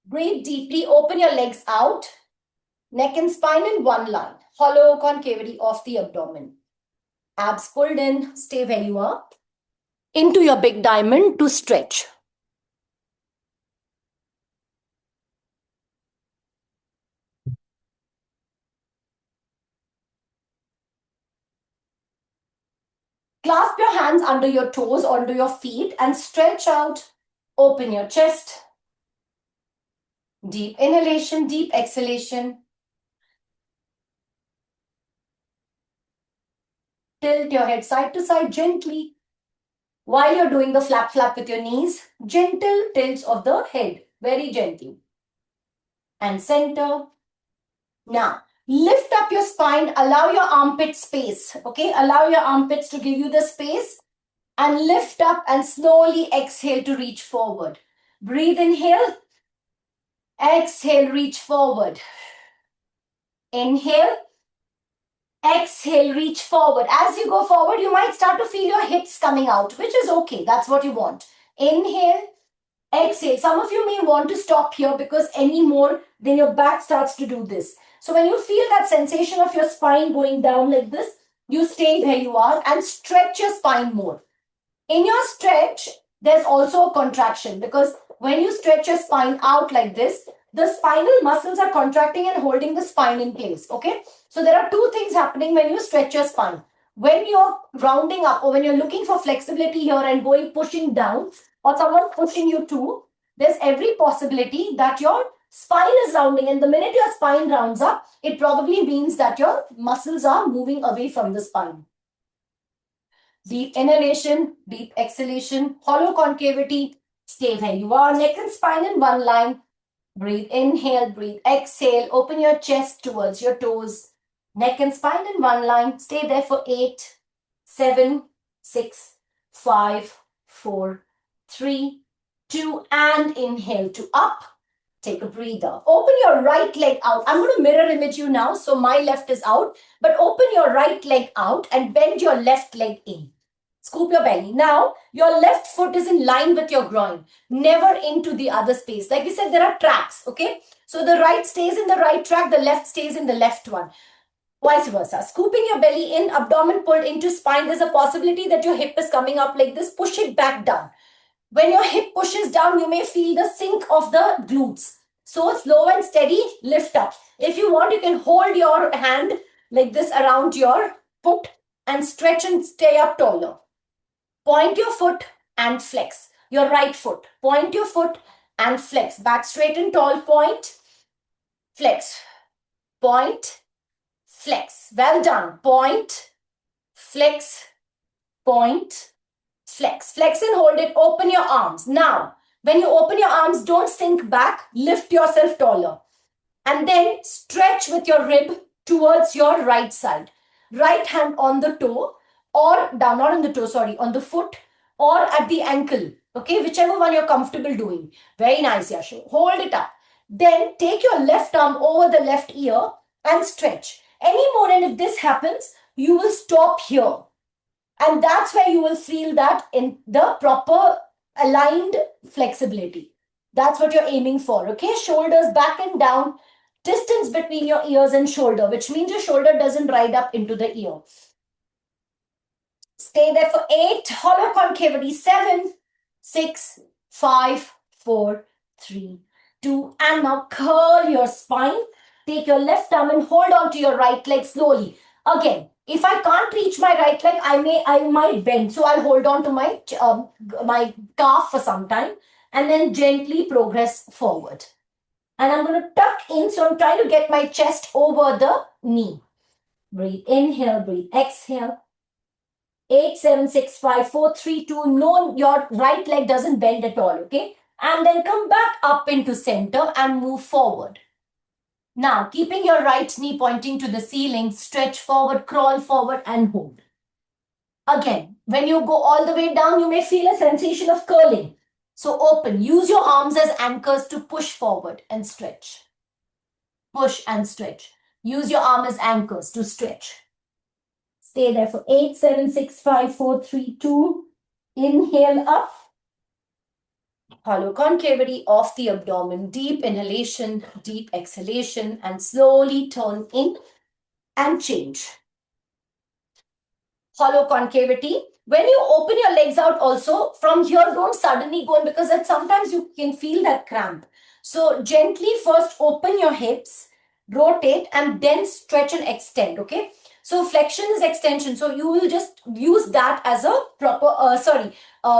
Breathe deeply. Open your legs out. Neck and spine in one line. Hollow concavity of the abdomen. Abs pulled in. Stay where you are. Into your big diamond to stretch. Clasp your hands under your toes, onto your feet and stretch out. Open your chest. Deep inhalation, deep exhalation. Tilt your head side to side gently. While you're doing the flap with your knees, gentle tilts of the head, very gently. And center. Now, lift up your spine, allow your armpit space, okay? Allow your armpits to give you the space and lift up and slowly exhale to reach forward. Breathe, inhale. Exhale, reach forward. Inhale. Exhale, reach forward. As you go forward, you might start to feel your hips coming out, which is okay. That's what you want. Inhale, exhale. Some of you may want to stop here because any more, then your back starts to do this. So when you feel that sensation of your spine going down like this, you stay where you are and stretch your spine more. In your stretch, there's also a contraction because when you stretch your spine out like this, the spinal muscles are contracting and holding the spine in place, okay? So there are 2 things happening when you stretch your spine. When you're rounding up or when you're looking for flexibility here and pushing down or someone pushing you too, there's every possibility that your spine is rounding, and the minute your spine rounds up, it probably means that your muscles are moving away from the spine. Deep inhalation, deep exhalation, hollow concavity, stay where you are, neck and spine in one line. Breathe, inhale, breathe, exhale, open your chest towards your toes, neck and spine in one line. Stay there for 8, 7, 6, 5, 4, 3, 2, and inhale to up. Take a breather. Open your right leg out. I'm going to mirror image you now. So my left is out, but open your right leg out and bend your left leg in. Scoop your belly. Now, your left foot is in line with your groin, never into the other space. Like we said, there are tracks, okay? So the right stays in the right track, the left stays in the left one. Vice versa. Scooping your belly in, abdomen pulled into spine. There's a possibility that your hip is coming up like this. Push it back down. When your hip pushes down, you may feel the sink of the glutes. So slow and steady, lift up. If you want, you can hold your hand like this around your foot and stretch and stay up taller. Point your foot and flex. Your right foot. Point your foot and flex. Back straight and tall. Point, flex. Point, flex. Well done. Point, flex, point, flex. Flex and hold it. Open your arms. Now, when you open your arms, don't sink back. Lift yourself taller. And then stretch with your rib towards your right side. Right hand on the toe or down, not on the toe, sorry, on the foot or at the ankle. Okay, whichever one you're comfortable doing. Very nice, Yashu. Hold it up. Then take your left arm over the left ear and stretch. Any more, and if this happens, you will stop here. And that's where you will feel that in the proper aligned flexibility. That's what you're aiming for, okay? Shoulders back and down, distance between your ears and shoulder, which means your shoulder doesn't ride up into the ear. Stay there for 8, hollow concavity, 7, 6, 5, 4, 3, 2, and now curl your spine. Take your left arm and hold on to your right leg slowly. Again, if I can't reach my right leg, I might bend. So I'll hold on to my calf for some time and then gently progress forward. And I'm going to tuck in. So I'm trying to get my chest over the knee. Breathe, inhale, breathe, exhale. 8, 7, 6, 5, 4, 3, 2. No, your right leg doesn't bend at all, okay? And then come back up into center and move forward. Now, keeping your right knee pointing to the ceiling, stretch forward, crawl forward and hold. Again, when you go all the way down, you may feel a sensation of curling. So open. Use your arms as anchors to push forward and stretch. Push and stretch. Use your arm as anchors to stretch. Stay there for 8, 7, 6, 5, 4, 3, 2. Inhale up. Hollow concavity of the abdomen, deep inhalation, deep exhalation, and slowly turn in and change. Hollow concavity. When you open your legs out also, from here don't suddenly go in because sometimes you can feel that cramp. So gently first open your hips, rotate and then stretch and extend, okay? So flexion is extension. So you will just use that as a proper,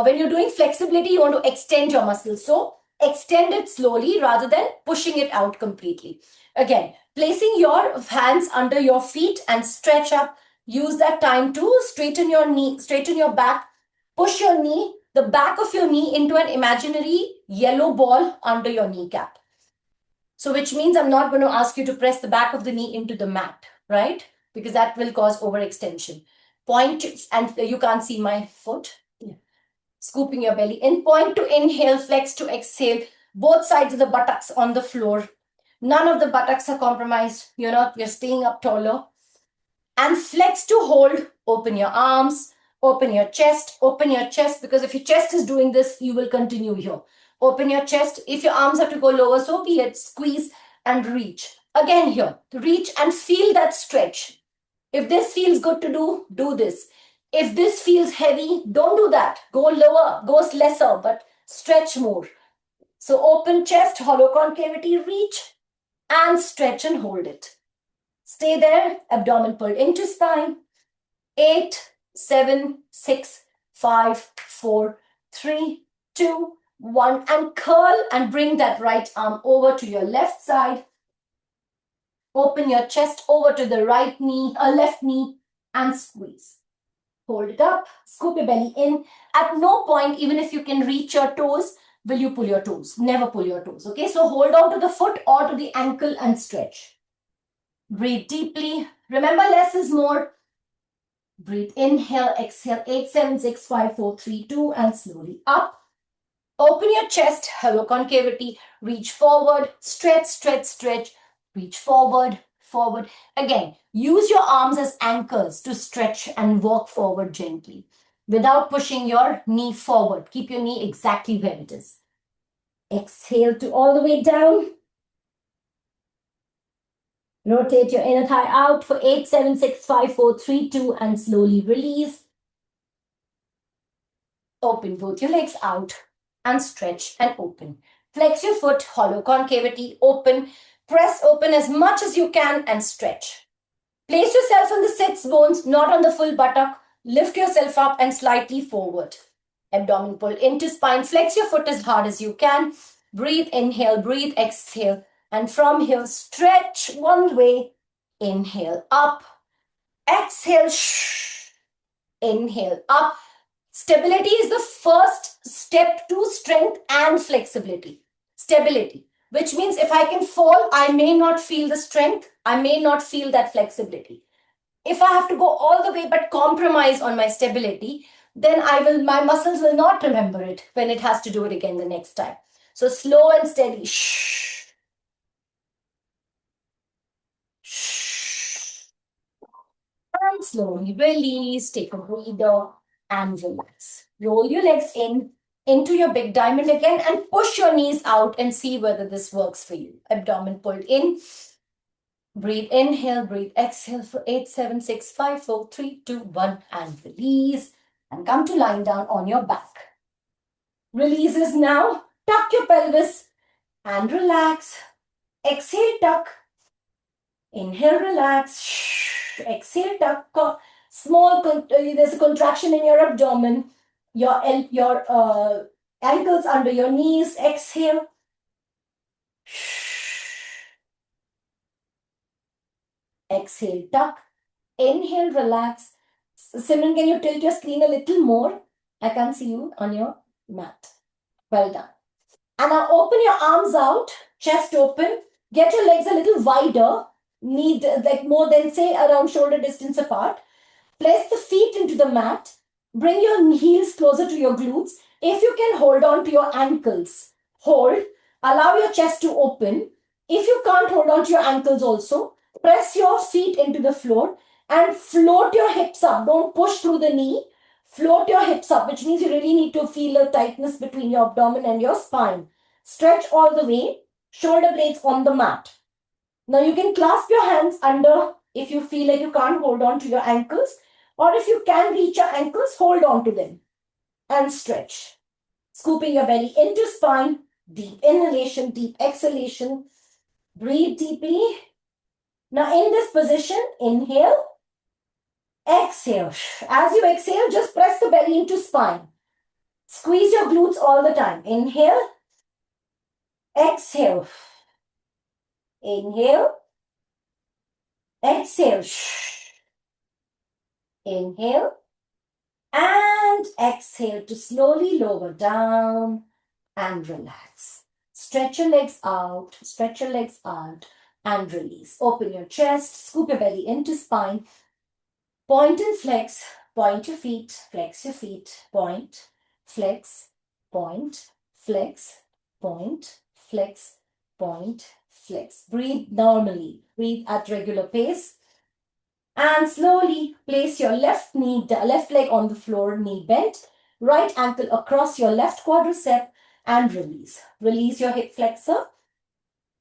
when you're doing flexibility, you want to extend your muscles. So extend it slowly rather than pushing it out completely. Again, placing your hands under your feet and stretch up. Use that time to straighten your knee, straighten your back, push your knee, the back of your knee into an imaginary yellow ball under your kneecap. So which means I'm not going to ask you to press the back of the knee into the mat, right? Because that will cause overextension. Point, and you can't see my foot. Yeah. Scooping your belly in. Point to inhale, flex to exhale. Both sides of the buttocks on the floor. None of the buttocks are compromised. You're staying up taller. And flex to hold. Open your arms. Open your chest. Open your chest. Because if your chest is doing this, you will continue here. Open your chest. If your arms have to go lower, so be it. Squeeze and reach. Again here. Reach and feel that stretch. If this feels good to do, do this. If this feels heavy, don't do that. Go lower, go lesser, but stretch more. So open chest, hollow concavity, reach and stretch and hold it. Stay there, abdomen pulled into spine. 8, 7, 6, 5, 4, 3, 2, 1. And curl and bring that right arm over to your left side. Open your chest over to the right knee, left knee, and squeeze. Hold it up, scoop your belly in. At no point, even if you can reach your toes, will you pull your toes. Never pull your toes, okay? So hold on to the foot or to the ankle and stretch. Breathe deeply. Remember, less is more. Breathe, inhale, exhale, 8, 7, 6, 5, 4, 3, 2, and slowly up. Open your chest, hollow concavity, reach forward, stretch, stretch, stretch. Reach forward, forward. Again, use your arms as anchors to stretch and walk forward gently. without pushing your knee forward. Keep your knee exactly where it is. Exhale to all the way down. Rotate your inner thigh out for 8, 7, 6, 5, 4, 3, 2, and slowly release. Open both your legs out and stretch and open. Flex your foot, hollow concavity, open. Press open as much as you can and stretch. Place yourself on the sits bones, not on the full buttock. Lift yourself up and slightly forward. Abdomen pull into spine. Flex your foot as hard as you can. Breathe, inhale, breathe, exhale. And from here, stretch one way. Inhale, up. Exhale, inhale, up. Stability is the first step to strength and flexibility. Stability, which means if I can fall, I may not feel the strength. I may not feel that flexibility. If I have to go all the way but compromise on my stability, then my muscles will not remember it when it has to do it again the next time. So slow and steady. And slowly release, take a breather and relax. Roll your legs into your big diamond again and push your knees out and see whether this works for you. Abdomen pulled in. Breathe, inhale, breathe, exhale for 8, 7, 6, 5, 4, 3, 2, 1 and release. And come to lying down on your back. Releases now. Tuck your pelvis and relax. Exhale, tuck. Inhale, relax. Exhale, tuck. There's a contraction in your abdomen. Your ankles under your knees. Exhale. Exhale, tuck. Inhale, relax. Simran, can you tilt your screen a little more? I can't see you on your mat. Well done. And now open your arms out, chest open. Get your legs a little wider. Need like more than say around shoulder distance apart. Place the feet into the mat. Bring your heels closer to your glutes. If you can, hold on to your ankles. Hold. Allow your chest to open. If you can't hold on to your ankles also, press your feet into the floor and float your hips up. Don't push through the knee. Float your hips up, which means you really need to feel a tightness between your abdomen and your spine. Stretch all the way. Shoulder blades on the mat. Now you can clasp your hands under if you feel like you can't hold on to your ankles, or if you can reach your ankles, hold on to them and stretch. Scooping your belly into spine. Deep inhalation, deep exhalation. Breathe deeply. Now in this position, inhale. Exhale. As you exhale, just press the belly into spine. Squeeze your glutes all the time. Inhale. Exhale. Inhale. Exhale. Inhale. And exhale to slowly lower down and relax. Stretch your legs out. Stretch your legs out and release. Open your chest. Scoop your belly into spine. Point and flex. Point your feet. Flex your feet. Point. Flex. Point. Flex. Point. Flex. Point. Flex. Breathe normally. Breathe at regular pace. And slowly place your left leg on the floor, knee bent. Right ankle across your left quadricep and release. Release your hip flexor.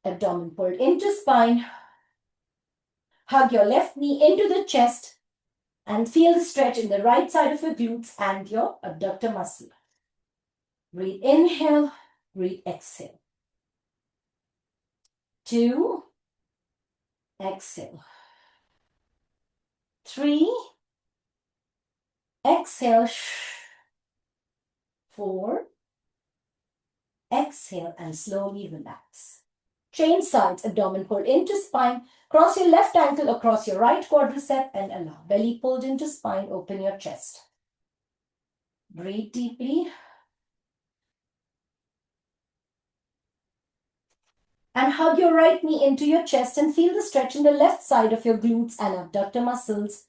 Abdomen pulled into spine. Hug your left knee into the chest and feel the stretch in the right side of your glutes and your abductor muscle. Breathe, inhale, breathe, exhale. 2, exhale. 3, exhale. 4, exhale and slowly relax. Change sides, abdomen pulled into spine. Cross your left ankle across your right quadricep and allow belly pulled into spine. Open your chest. Breathe deeply. And hug your right knee into your chest and feel the stretch in the left side of your glutes and abductor muscles.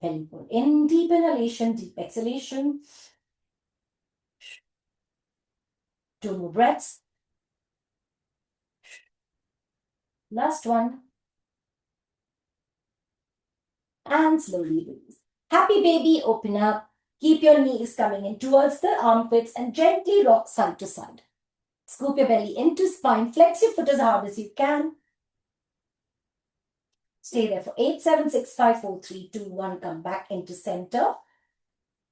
Belly pull in, deep inhalation, deep exhalation. 2 more breaths. Last one. And slowly release. Happy baby, open up. Keep your knees coming in towards the armpits and gently rock side to side. Scoop your belly into spine. Flex your foot as hard as you can. Stay there for 8, 7, 6, 5, 4, 3, 2, 1. Come back into center.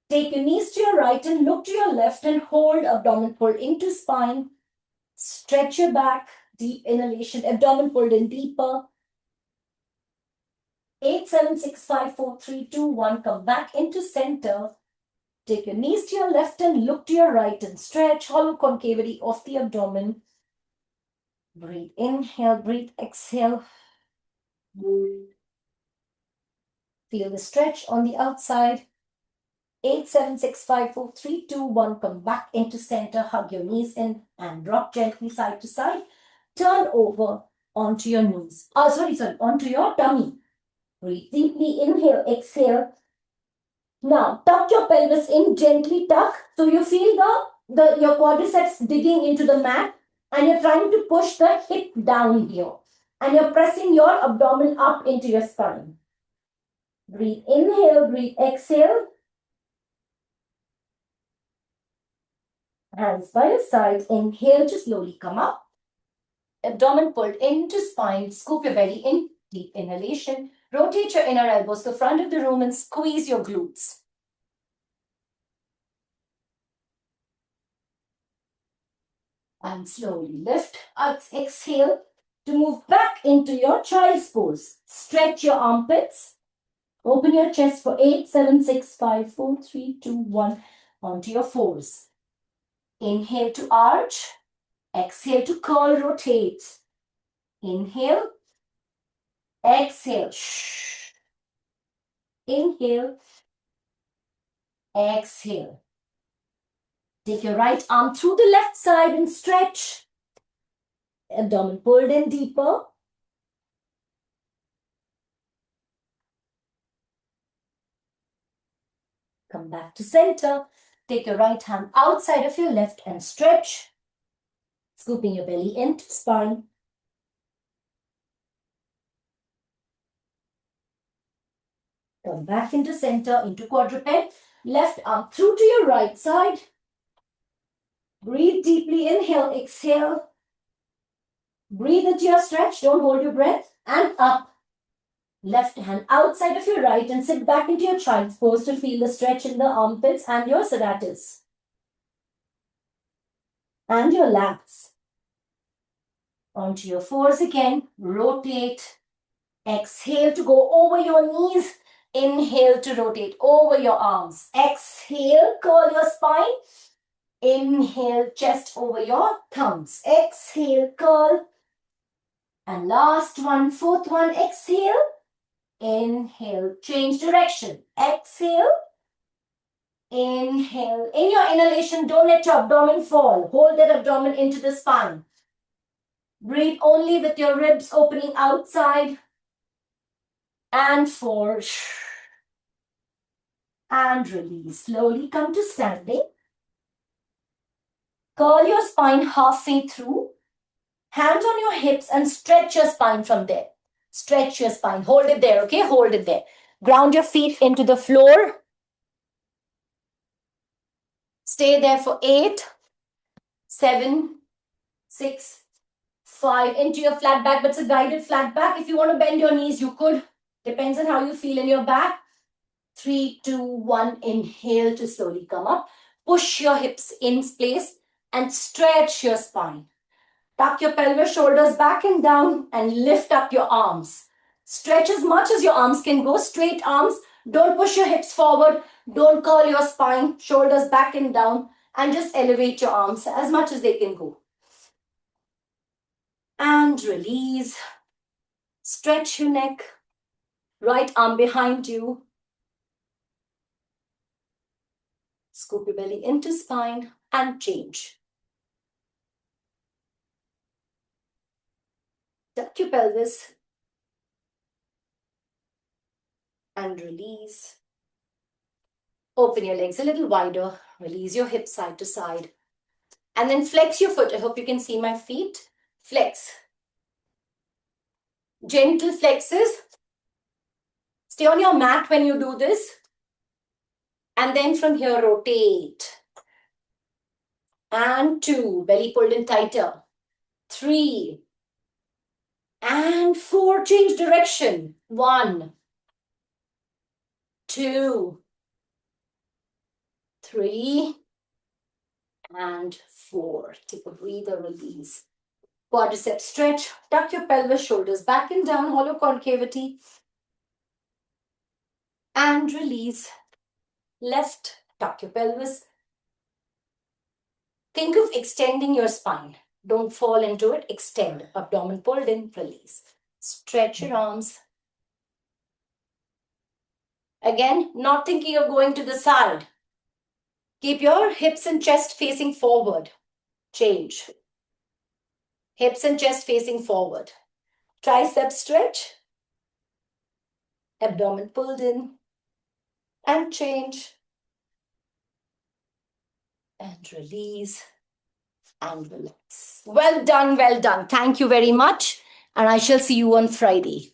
Take your knees to your right and look to your left and hold abdomen pulled into spine. Stretch your back. Deep inhalation. Abdomen pulled in deeper. 8, 7, 6, 5, 4, 3, 2, 1. Come back into center. Take your knees to your left and look to your right and stretch. Hollow concavity of the abdomen. Breathe, inhale, breathe, exhale. Feel the stretch on the outside. 8, 7, 6, 5, 4, 3, 2, 1. Come back into center. Hug your knees in and rock gently side to side. Turn over onto your knees. Onto your tummy. Breathe deeply. Inhale, exhale. Now, tuck your pelvis in, gently tuck. So you feel your quadriceps digging into the mat and you're trying to push the hip down here. And you're pressing your abdomen up into your spine. Breathe, inhale, breathe, exhale. Hands by your side. Inhale to slowly come up. Abdomen pulled into spine. Scoop your belly in. Deep inhalation. Rotate your inner elbows to the front of the room and squeeze your glutes. And slowly lift. Exhale to move back into your child's pose. Stretch your armpits. Open your chest for 8, 7, 6, 5, 4, 3, 2, 1. Onto your fours. Inhale to arch. Exhale to curl, rotate. Inhale. Exhale. Inhale. Exhale. Take your right arm through the left side and stretch. Abdomen pulled in deeper. Come back to center. Take your right hand outside of your left and stretch. Scooping your belly into spine. Come back into center, into quadruped. Left arm through to your right side. Breathe deeply. Inhale, exhale. Breathe into your stretch. Don't hold your breath. And up. Left hand outside of your right and sit back into your child's pose to feel the stretch in the armpits and your serratus. And your lats. Onto your fours again. Rotate. Exhale to go over your knees. Inhale to rotate over your arms. Exhale, curl your spine. Inhale, chest over your thumbs. Exhale, curl. And last one, fourth one, exhale. Inhale, change direction. Exhale. Inhale. In your inhalation, don't let your abdomen fall. Hold that abdomen into the spine. Breathe only with your ribs opening outside. And 4. And release. Slowly come to standing. Curl your spine halfway through. Hands on your hips and stretch your spine from there. Stretch your spine. Hold it there, okay? Hold it there. Ground your feet into the floor. Stay there for 8, 7, 6, 5. Into your flat back, but it's a guided flat back. If you want to bend your knees, you could. Depends on how you feel in your back. 3, 2, 1. Inhale to slowly come up. Push your hips in place and stretch your spine. Tuck your pelvis, shoulders back and down and lift up your arms. Stretch as much as your arms can go. Straight arms. Don't push your hips forward. Don't curl your spine. Shoulders back and down. And just elevate your arms as much as they can go. And release. Stretch your neck. Right arm behind you. Scoop your belly into spine and change. Tuck your pelvis and release. Open your legs a little wider. Release your hips side to side. And then flex your foot. I hope you can see my feet. Flex. Gentle flexes. Stay on your mat when you do this. And then from here, rotate. And 2, belly pulled in tighter. 3. And 4, change direction. 1, 2, 3, and 4. Take a breather, release. Quadricep stretch, tuck your pelvis, shoulders back and down, hollow concavity. And release. Left, tuck your pelvis. Think of extending your spine. Don't fall into it, extend. Abdomen pulled in, release. Stretch your arms. Again, not thinking of going to the side. Keep your hips and chest facing forward. Change. Hips and chest facing forward. Tricep stretch. Abdomen pulled in. And change. And release. And relax. Well done, well done. Thank you very much. And I shall see you on Friday.